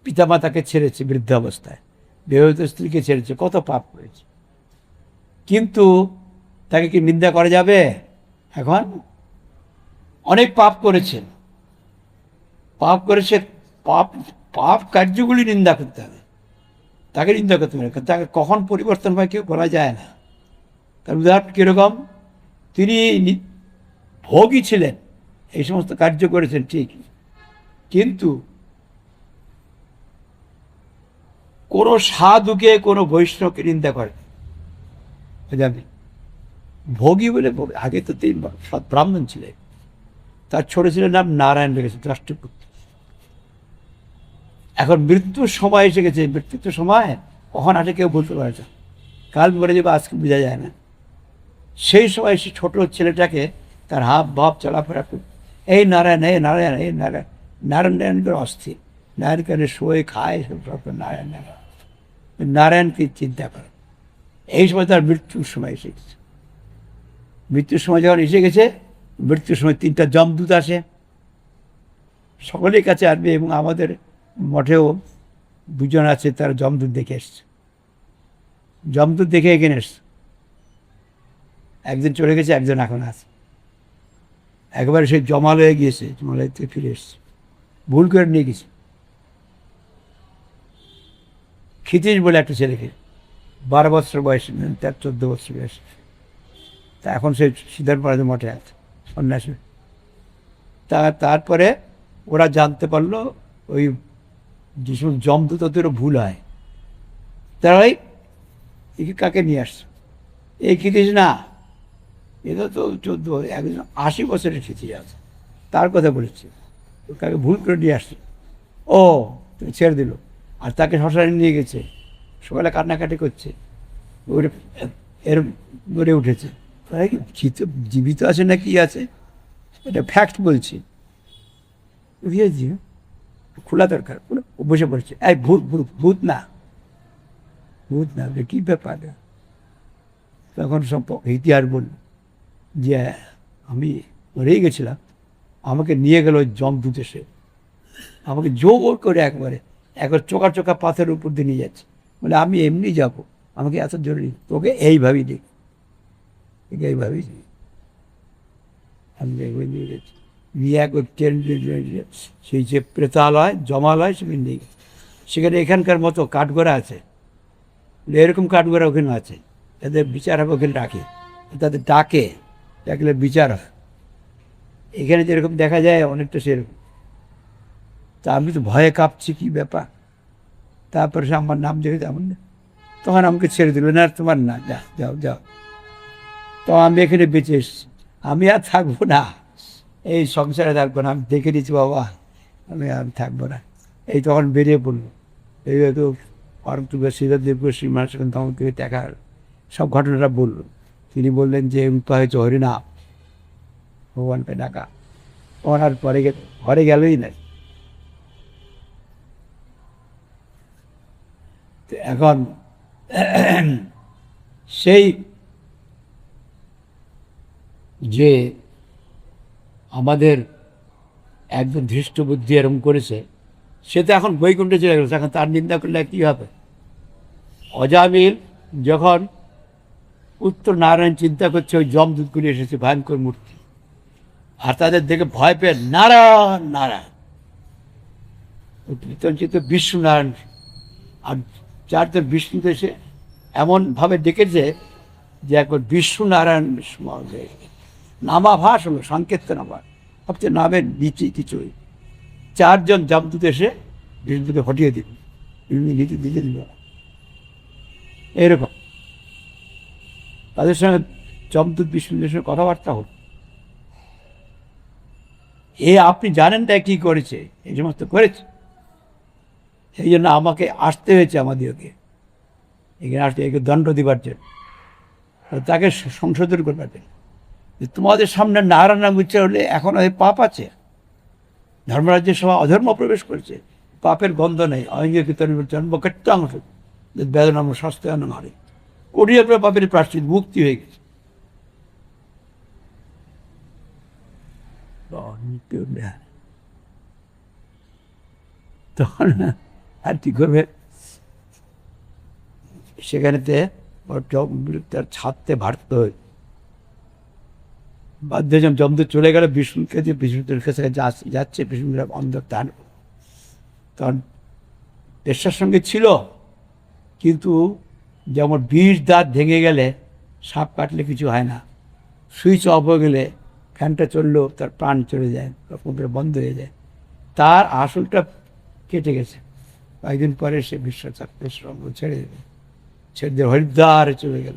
পিতামাতাকে ছেড়েছে বৃদ্ধাবস্থায়, বিবাহিত স্ত্রীকে ছেড়েছে, কত পাপ করেছে। কিন্তু তাকে কি নিন্দা করা যাবে? এখন অনেক পাপ করেছেন, পাপ কার্যগুলি নিন্দা করতে হবে, তাকে নিন্দা করতে হবে। তাকে কখন পরিবর্তন হয় কেউ বলা যায় না। তার উদাহরণ কীরকম? তিনি ভোগী ছিলেন, এই সমস্ত কার্য করেছেন ঠিক, কিন্তু কোনো সাধুকে কোনো বৈষ্ণবকে নিন্দা করে জানি। ভোগী বলে আগে তো তিনি সৎ ব্রাহ্মণ ছিলেন, তার ছোট ছেলের নাম নারায়ণ রেখেছে, রাষ্ট্রপুত্র। এখন মৃত্যুর সময় এসে গেছে, মৃত্যুর তো সময় কখন আসে কেউ বলতে পারে না, কাল মরে যাবে আজকে বোঝা যায় না। সেই সময় সে ছোট ছেলেটাকে তার হাব ভাব চলাফেরা এই নারায়ণ, এই নারায়ণ, এই নারায়ণ, নারায়ণ নারায়ণ করে অস্থির। নারায়ণকে শোয়ে খায় সব নারায়ণ নারায়ণ, নারায়ণকে চিন্তা করে। এই সময় তার মৃত্যুর সময় এসে গেছে। মৃত্যুর সময় যখন এসে গেছে, মৃত্যুর সময় 3টা যমদূত আসে, সকলের কাছে আসবে। এবং আমাদের মঠেও 2জন আছে, তারা যমদূত দেখে এসছে, যমদূত দেখে এখানে এসছে। একজন চলে গেছে, একজন এখন আছে। একবারে সে জমালয়ে গিয়েছে, জমালয় থেকে ফিরে এসছে, ভুল করে নিয়ে গেছে। ক্ষিতিশ বলে একটা ছেলেকে, 12 বছর বয়স, তার 14 বছর বয়স। তা এখন সে সিদ্ধার্থ মঠে আছে, সন্ন্যাসী। তারপরে ওরা জানতে পারলো ওই যেসব যমদূত ওদেরও ভুল হয়, তারাই একে কাকে নিয়ে আসছে, এই ক্ষিতিশ না, এটা তো একজন 80 বছরের ক্ষিতিশ আছে, তার কথা বলেছে, কাকে ভুল করে নিয়ে আসছে। ও ছেড়ে দিল, আর তাকে শ্মশানে নিয়ে গেছে, সকালে কান্নাকাটি করছে, ওরে এর গড়ে উঠেছে। জীবিত আছে না কি আছে, এটা ফ্যাক্ট বলছি, বুঝিয়েছি, খোলা দরকার। বসে পড়ছে, এই ভূত ভূত ভূত না, ভূত না, কী ব্যাপার? তখন সব ইতিহাস বলল যে আমি মরেই গেছিলাম, আমাকে নিয়ে গেল যমদূত এসে, আমাকে জোর করে একবার চোখা চোখা পাথরের উপর দিয়ে নিয়ে যাচ্ছে, বলে আমি এমনি যাব, আমাকে এত জরুরি, তোকে এইভাবেই দিই, এইভাবেই দিই। আমি নিয়ে গেছি, নিয়ে একবার ট্রেন সেই যে প্রেতালয় জমালয় সেখানে নিয়ে গেছে। সেখানে এখানকার মতো কাঠগড়া আছে, এরকম কাঠগড়া ওখানে আছে, এদের বিচার হবে ওখানে ডাকে, তাদের ডাকলে বিচার হয়। এখানে যেরকম দেখা যায় অনেকটা সেরকম। তা আমি তো ভয়ে কাঁপছি, কী ব্যাপার। তারপরে সে আমার নাম দেখে তেমন না, তখন আমাকে ছেড়ে দিল, না তোমার না, যাও যাও। তো আমি এখানে বেঁচে এসেছি, আমি আর থাকবো না, এই সংসারে থাকবো না, আমি দেখে নিয়েছি বাবা, আমি আর থাকবো না। এই তখন বেরিয়ে পড়লো, এই হয়তো পরমতুল্লাহ শ্রীদেব গোস্বী মহাশয় তখন থেকে দেখা সব ঘটনাটা বলল। তিনি বললেন যে উপায় হচ্ছে হরিনাম, ভগবানকে ডাকা। ওনার পরে ঘরে গেলই না। তো এখন সেই যে আমাদের একজন ধৃষ্ট বুদ্ধি এরকম করেছে, সে তো এখন বৈকুণ্ঠে চলে গেছে, এখন তার নিন্দা করলে কী হবে? অজামিল যখন উত্তর নারায়ণ চিন্তা করছে, ওই যমদূতগুলি এসেছে ভয়ঙ্কর মূর্তি, আর তাদের দেখে ভয় পেয়ে নারায়ণ নারায়ণ, চিত্ত বিষ্ণু নারায়ণ। আর চারজন বিষ্ণু এসে এমনভাবে ডেকেছে যে একবার বিষ্ণু নারায়ণ স্মরণ হয়ে গেছে। নামাভাস হলো, সংকীর্তন আবার সবচেয়ে নামের নিচে কিছুই। চারজন যমদূত এসে বিষ্ণুকে হটিয়ে দিল, নিচে দিতে দিল। এরকম তাদের সঙ্গে যমদূত বিষ্ণুদের সঙ্গে কথাবার্তা হল। আপনি জানেন তাই কী করেছে, এই সমস্ত করেছে, সেই জন্য আমাকে আসতে হয়েছে, আমাদেরকে এখানে আসতে, একে দণ্ড দিবার জন্য, তাকে সংশোধন করবার জন্য। তোমাদের সামনে নারায়ণ নাম উচ্চারণ হলে এখন ওই পাপ আছে। ধর্মরাজ্যের সভা অধর্ম প্রবেশ করেছে, পাপের গন্ধ নেই। অঙ্গীকৃত জন্ম কট্টাংশ বেদনাম স্বাস্থ্যান মারে ওডিয়ার পরে পাপের প্রাশ্চিত মুক্তি হয়ে গেছে। তখন আর কি করবে, সেখানেতে তার ছাড়তে ভারতে হয় বাধ্য। যমদূত চলে গেলে বিষ্ণুকে দিয়ে বিষ্ণুদের কাছে যাচ্ছে, বিষ্ণুরা অন্ধকার। তখন পেশার সঙ্গে ছিল, কিন্তু যেমন বিষ দাঁত ভেঙে গেলে সাপ কাটলে কিছু হয় না, সুইচ অফ হয়ে গেলে ফ্যানটা চললেও তার প্রাণ চলে যায়, কম্পিউটার বন্ধ হয়ে যায়। তার আসলটা কেটে গেছে। কয়েকদিন পরে সে বিশ্বাসের সঙ্গ ছেড়ে দেবে, ছেড়ে দিয়ে হরিদ্বারে চলে গেল।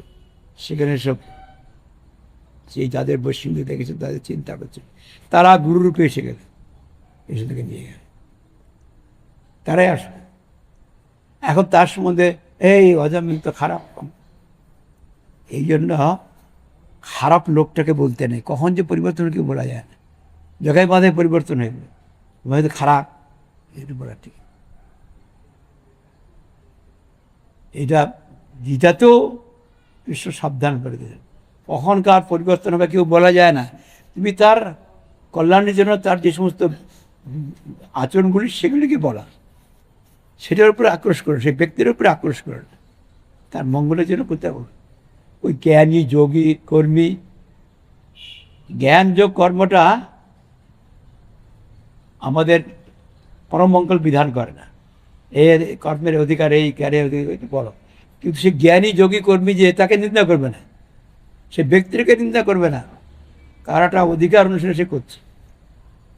সেখানে সব সেই যাদের বৈষ্ণবী দেখেছে তাদের চিন্তা করছে, তারা গুরুরূপে এসে গেল, এসে থেকে নিয়ে গেল, তারাই আসবে। এখন তার সম্বন্ধে এই অজামিল তো খারাপ, এই জন্য খারাপ লোকটাকে বলতে নেই। কখন যে পরিবর্তন কেউ বলা যায় না, জগায় বাঁধে পরিবর্তন হয়ে গেল, হয়তো খারাপ, এটা বলা ঠিক। এটা গীতাতেও কৃষ্ণ সাবধান করে দিলেন, কখনকার পরিবর্তন হবে কেউ বলা যায় না। তুমি তার কল্যাণের জন্য তার যে সমস্ত আচরণগুলি সেগুলিকে বলা, সেটার উপরে আক্রোশ করো, সেই ব্যক্তির উপরে আক্রোশ করো না, তার মঙ্গলের জন্য করতে হবে। ওই জ্ঞানী যোগী কর্মী, জ্ঞান যোগ কর্মটা আমাদের পরমঙ্গল বিধান করে না। এর কর্মের অধিকার এই, জ্ঞানের অধিকার বলো, কিন্তু সে জ্ঞানী যোগী কর্মী যে, তাকে নিন্দা করবে না, সে ব্যক্তিকে নিন্দা করবে না, কারাটা অধিকার অনুসারে সে করছে,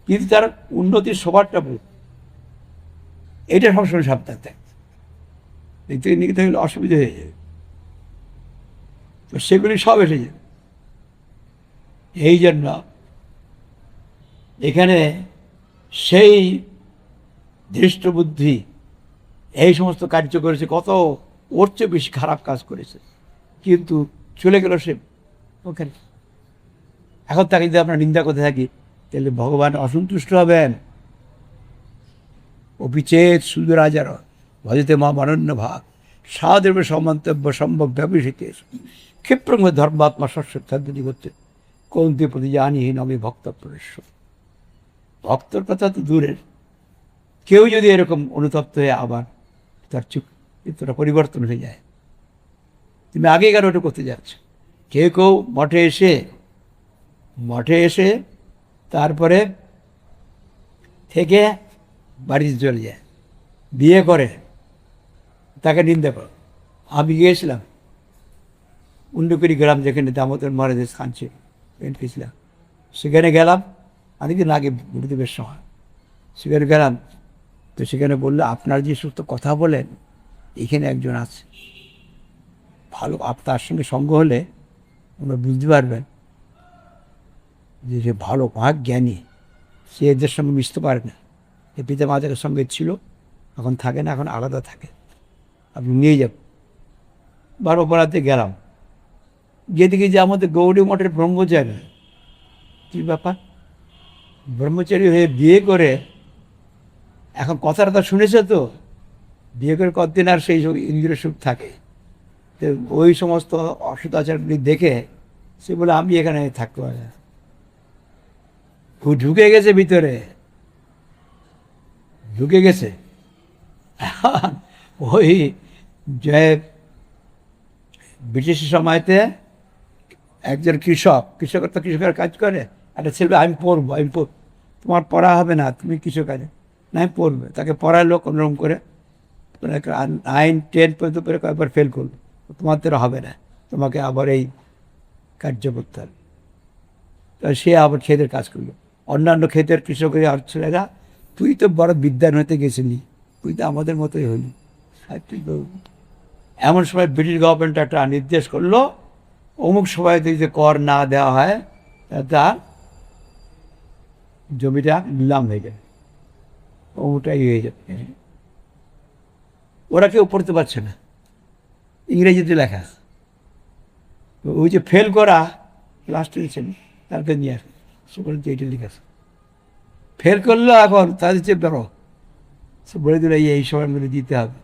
কিন্তু তার উন্নতির সবারটা বল, এটা সবসময় সাবধান থাকে, নিতে হলে অসুবিধা হয়ে যাবে। তো সেগুলি সব এসে যাবে। এই জন্য এখানে সেই দৃষ্টবুদ্ধি এই সমস্ত কার্য করেছে, কত ওর চেয়ে বেশি খারাপ কাজ করেছে, কিন্তু চলে গেল সে ওখানে। এখন তাকে যদি আমরা নিন্দা করতে থাকি, তাহলে ভগবান অসন্তুষ্ট হবেন। অপিচেত সুদরাজার ভজতে মা অনন্য ভাগ সাদেব সমন্তব্য সম্ভব ব্যবহৃতে ক্ষিপ্রং ধর্মাত্মা শস্যি করতে কৌন্তে প্রতি জানিহীন আমি ভক্ত প্রবেশ্বর। ভক্তর কথা তো দূরের, কেউ যদি এরকম অনুতপ্ত হয়ে আবার তার চিত্তটা পরিবর্তন হয়ে যায়, তুমি আগে কেন ওটা করতে যাচ্ছ? কেউ কেউ মঠে এসে তারপরে থেকে বাড়িতে চলে যায়, বিয়ে করে, তাকে নিন্দা করে। আমি গিয়েছিলাম উন্ডুকুড়ি গ্রাম, যেখানে দামোদর মহারাজের স্থান ছিল, গেছিলাম। সেখানে গেলাম অনেকদিন আগে, গুরুদেবের সময়। সেখানে গেলাম, তো সেখানে বললো, আপনার যে সমস্ত কথা বলেন, এখানে একজন আছে ভালো, তার সঙ্গে সঙ্গ হলে আমরা বুঝতে পারবেন যে সে ভালো ভাগ জ্ঞানী, সে এদের সঙ্গে মিশতে পারে না। এ পিতা মাতার সঙ্গে ছিল, এখন থাকে না, এখন আলাদা থাকে, আপনি নিয়ে যাব। 12 বেলাতে গেলাম, গিয়ে দেখি যে আমাদের গৌরী মঠের ব্রহ্মচারী। কী ব্যাপার, ব্রহ্মচারী হয়ে বিয়ে করে এখন কথাটা শুনেছে তো, বিয়ে করে কতদিন আর সেই সব ইন্দ্রিয় সুখ থাকে। তো ওই সমস্ত অসদাচারগুলি দেখে সে বলে আমি এখানে থাকতে পারি না। ঢুকে গেছে ভিতরে, ঢুকে গেছে। ওই যে ব্রিটিশ সময়তে একজন কৃষকের তো কৃষকের কাজ করে, একটা ছেলে আমি পড়বো, তোমার পড়া হবে না, তুমি কৃষক কাজে না, আমি পড়বে, তাকে পড়ালো কোনোরকম করে, 9, 10 পর্যন্ত পরে কয়েকবার ফেল করলো, তোমার তো হবে না, তোমাকে আবার এই কার্য করতে হবে। তো সে আবার ক্ষেতের কাজ করলো। অন্যান্য ক্ষেতের কৃষকের আর ছেলেরা, তুই তো বড় বিদ্যান হতে গেছিলি, তুই তো আমাদের মতোই হলি। এমন সময় ব্রিটিশ গভর্নমেন্ট একটা নির্দেশ করলো, অমুক সময় যদি কর না দেওয়া হয় তার জমিটা নিলাম হয়ে যাবে, অমুকটাই হয়ে যাবে। ওরা কেউ পড়তে পারছে না, ইংরেজিতে লেখা। ওই যে ফেল করা লাস্টে তাকে নিয়ে আসে, সেগুলো এইটা লিখেছে, ফেল করলো এখন তাদের চেয়ে বেরো, সে বলে দিল এই সময়গুলো দিতে হবে।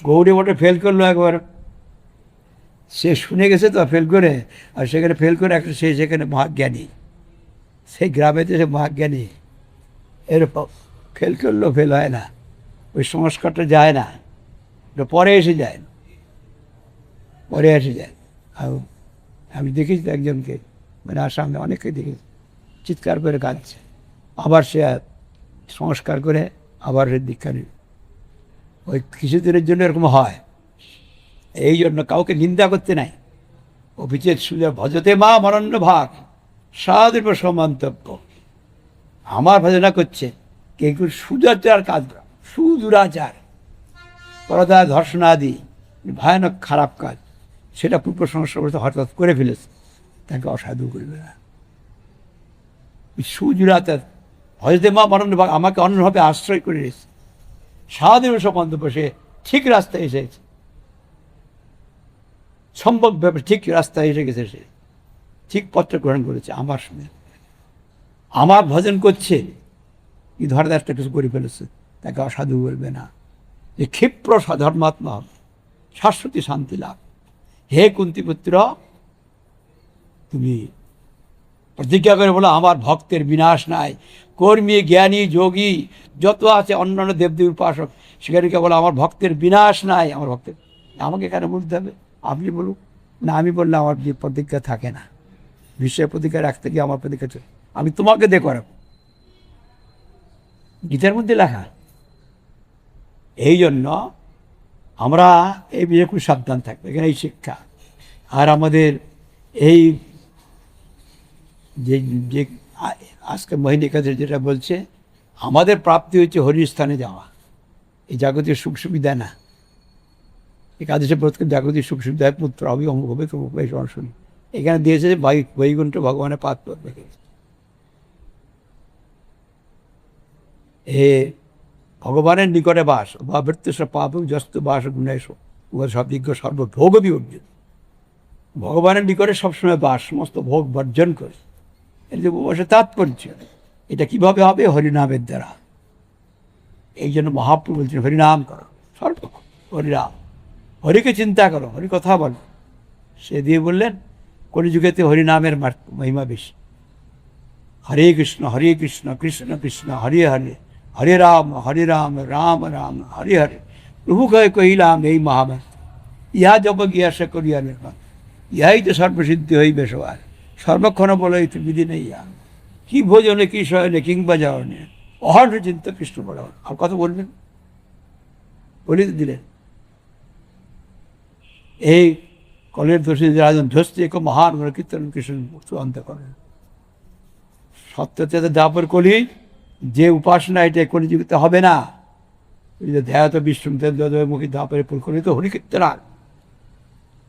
গৌরী মঠে ফেল করলো একবার, সে শুনে গেছে তো ফেল করে, আর সেখানে ফেল করে একটা সে সেখানে মহাজ্ঞানী, সেই গ্রামেতে সে মহাজ্ঞানী। এরকম ফেল করলেও ফেল হয় না, ওই সংস্কারটা যায় না, ওটা পরে এসে যায়, পরে এসে যায়। আর আমি দেখেছি একজনকে, মানে আসামে অনেককে দেখেছি, চিৎকার করে কাঁদছে, আবার সে সংস্কার করে আবার সে দীক্ষা নেবে। ওই কিছুদিনের জন্য এরকম হয়। এই জন্য কাউকে নিন্দা করতে নাই। অভিচেত সুজা ভজতে মা মরণ্য ভাগ সাদের সমন্তব্য। আমার ভজনা করছে কেউ সুদাচার কাজ, সুদুরাচার, পরদা ধর্ষণ আদি ভয়ানক খারাপ কাজ, সেটা পূর্ব সংস্কার হঠাৎ করে ফেলেছে, তাকে অসাধু করবে না। সুদুরাচার ভজতে মা মরণ্য ভাগ, আমাকে অন্যভাবে আশ্রয় করে এসেছে, সাদের সমন্তব্য, সে ঠিক রাস্তায় এসেছে, সম্ভবভাবে ঠিক রাস্তায় এসে গেছে, সে ঠিক পত্র গ্রহণ করেছে আমার সঙ্গে, আমার ভজন করছে, কি ধরে একটা কিছু করে ফেলেছে, তাকে অসাধু বলবে না। যে ক্ষিপ্র ধর্মাত্মা হবে, শাশ্বতী শান্তি লাভ। হে কুন্তিপুত্র, তুমি প্রতিজ্ঞা করে বলো আমার ভক্তের বিনাশ নাই। কর্মী, জ্ঞানী, যোগী যত আছে অন্যান্য দেবদেবীর উপাসক, সেখানে বলো আমার ভক্তের বিনাশ নাই। আমার ভক্তের, আমাকে কেন বলতে হবে? আপনি বলুন না, আমি বললে আমার যে প্রতিজ্ঞা থাকে না, বিশ্বের প্রতিজ্ঞা রাখতে গিয়ে আমার প্রতিজ্ঞা চলে, আমি তোমাকে দিয়ে করাবো, গীতার মধ্যে লেখা। এই জন্য আমরা এই বিষয়ে খুব সাবধান থাকবো, এখানে এই শিক্ষা। আর আমাদের এই যে যে আজকে মোহিনী একাদশী যেটা বলছে, আমাদের প্রাপ্তি হচ্ছে হরির স্থানে যাওয়া, এই জাগতিক সুখ সুবিধা না। একাদশী ব্রতকে জাগতিক সুখ সুবিধায় পুত্র হবে, অমুক হবে, তমুক হবে, শুনি এখানে দিয়েছে যে বৈকুণ্ঠ ভগবানের পাত পড়বে। এ ভগবানের নিকটে বাস বা বৃত্তস পাপ যস্ত বাস গুণেশ সবদিজ্ঞ সর্বভোগ বিবর্জন। ভগবানের নিকটে সবসময় বাস, সমস্ত ভোগ বর্জন করে। এর যে বসে তাৎপর্য, এটা কিভাবে হবে? হরিনামের দ্বারা। এই জন্য মহাপ্রভু বলছেন হরিনাম করো, সর্বক্ষণ হরিনাম, হরিকে চিন্তা করো, হরি কথা বলো। সে দিয়ে বললেন কলিযুগেতে হরিনামের মহিমা বেশি। হরে কৃষ্ণ কৃষ্ণ কৃষ্ণ হরে হরে, হরে রাম রাম রাম হরে হরে। প্রভু কয়ে কহিলাম এই মহাভারত, ইহা জপ গিয়া সে করিয়া নির্মাণ, ইহাই তো সর্বসিদ্ধি হইবে সবার। সর্বক্ষণ বলে তো বিধি নেই, কি ভোজনে, কি শয়নে, কিংবা যাওয়ানে, অহর্ষ চিন্তা কৃষ্ণ বলা। আর কত বলবেন? বলে দিলেন এই কলের দোষী রাজন ধ্বস্তি এক মহান কীর্তন কৃষ্ণ অন্ত করেন। সত্যতে দাপর কলি যে উপাসনা, এটা কলিযুগতে হবে না। ধ্যাত বিষ্ণুমুখী দাপরে পুরকলিত হরিকীর্তন।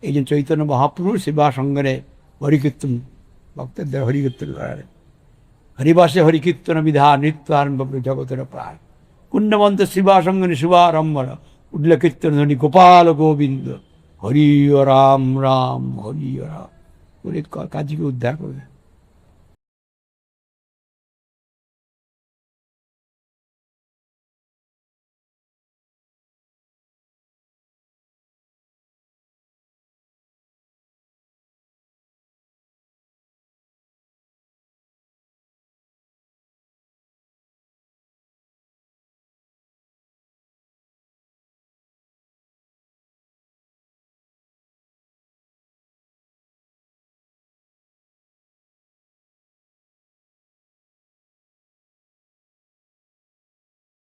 এই যে চৈতন্য মহাপ্রভু সেবা সঙ্গে হরিকীর্তন, ভক্তদের হরিকীর্তন করার, হরিবাসে হরিকীর্তন বিধান নৃত্য আরম্ভ জগতের প্রাণ। পুণ্যবন্ত শিবা সঙ্গে শুভারম্ভন, উঠল কীর্তন ধ্বনি গোপাল গোবিন্দ, হরি ও রাম রাম হরি ও রাম করে কাজীকে উদ্ধার করবে।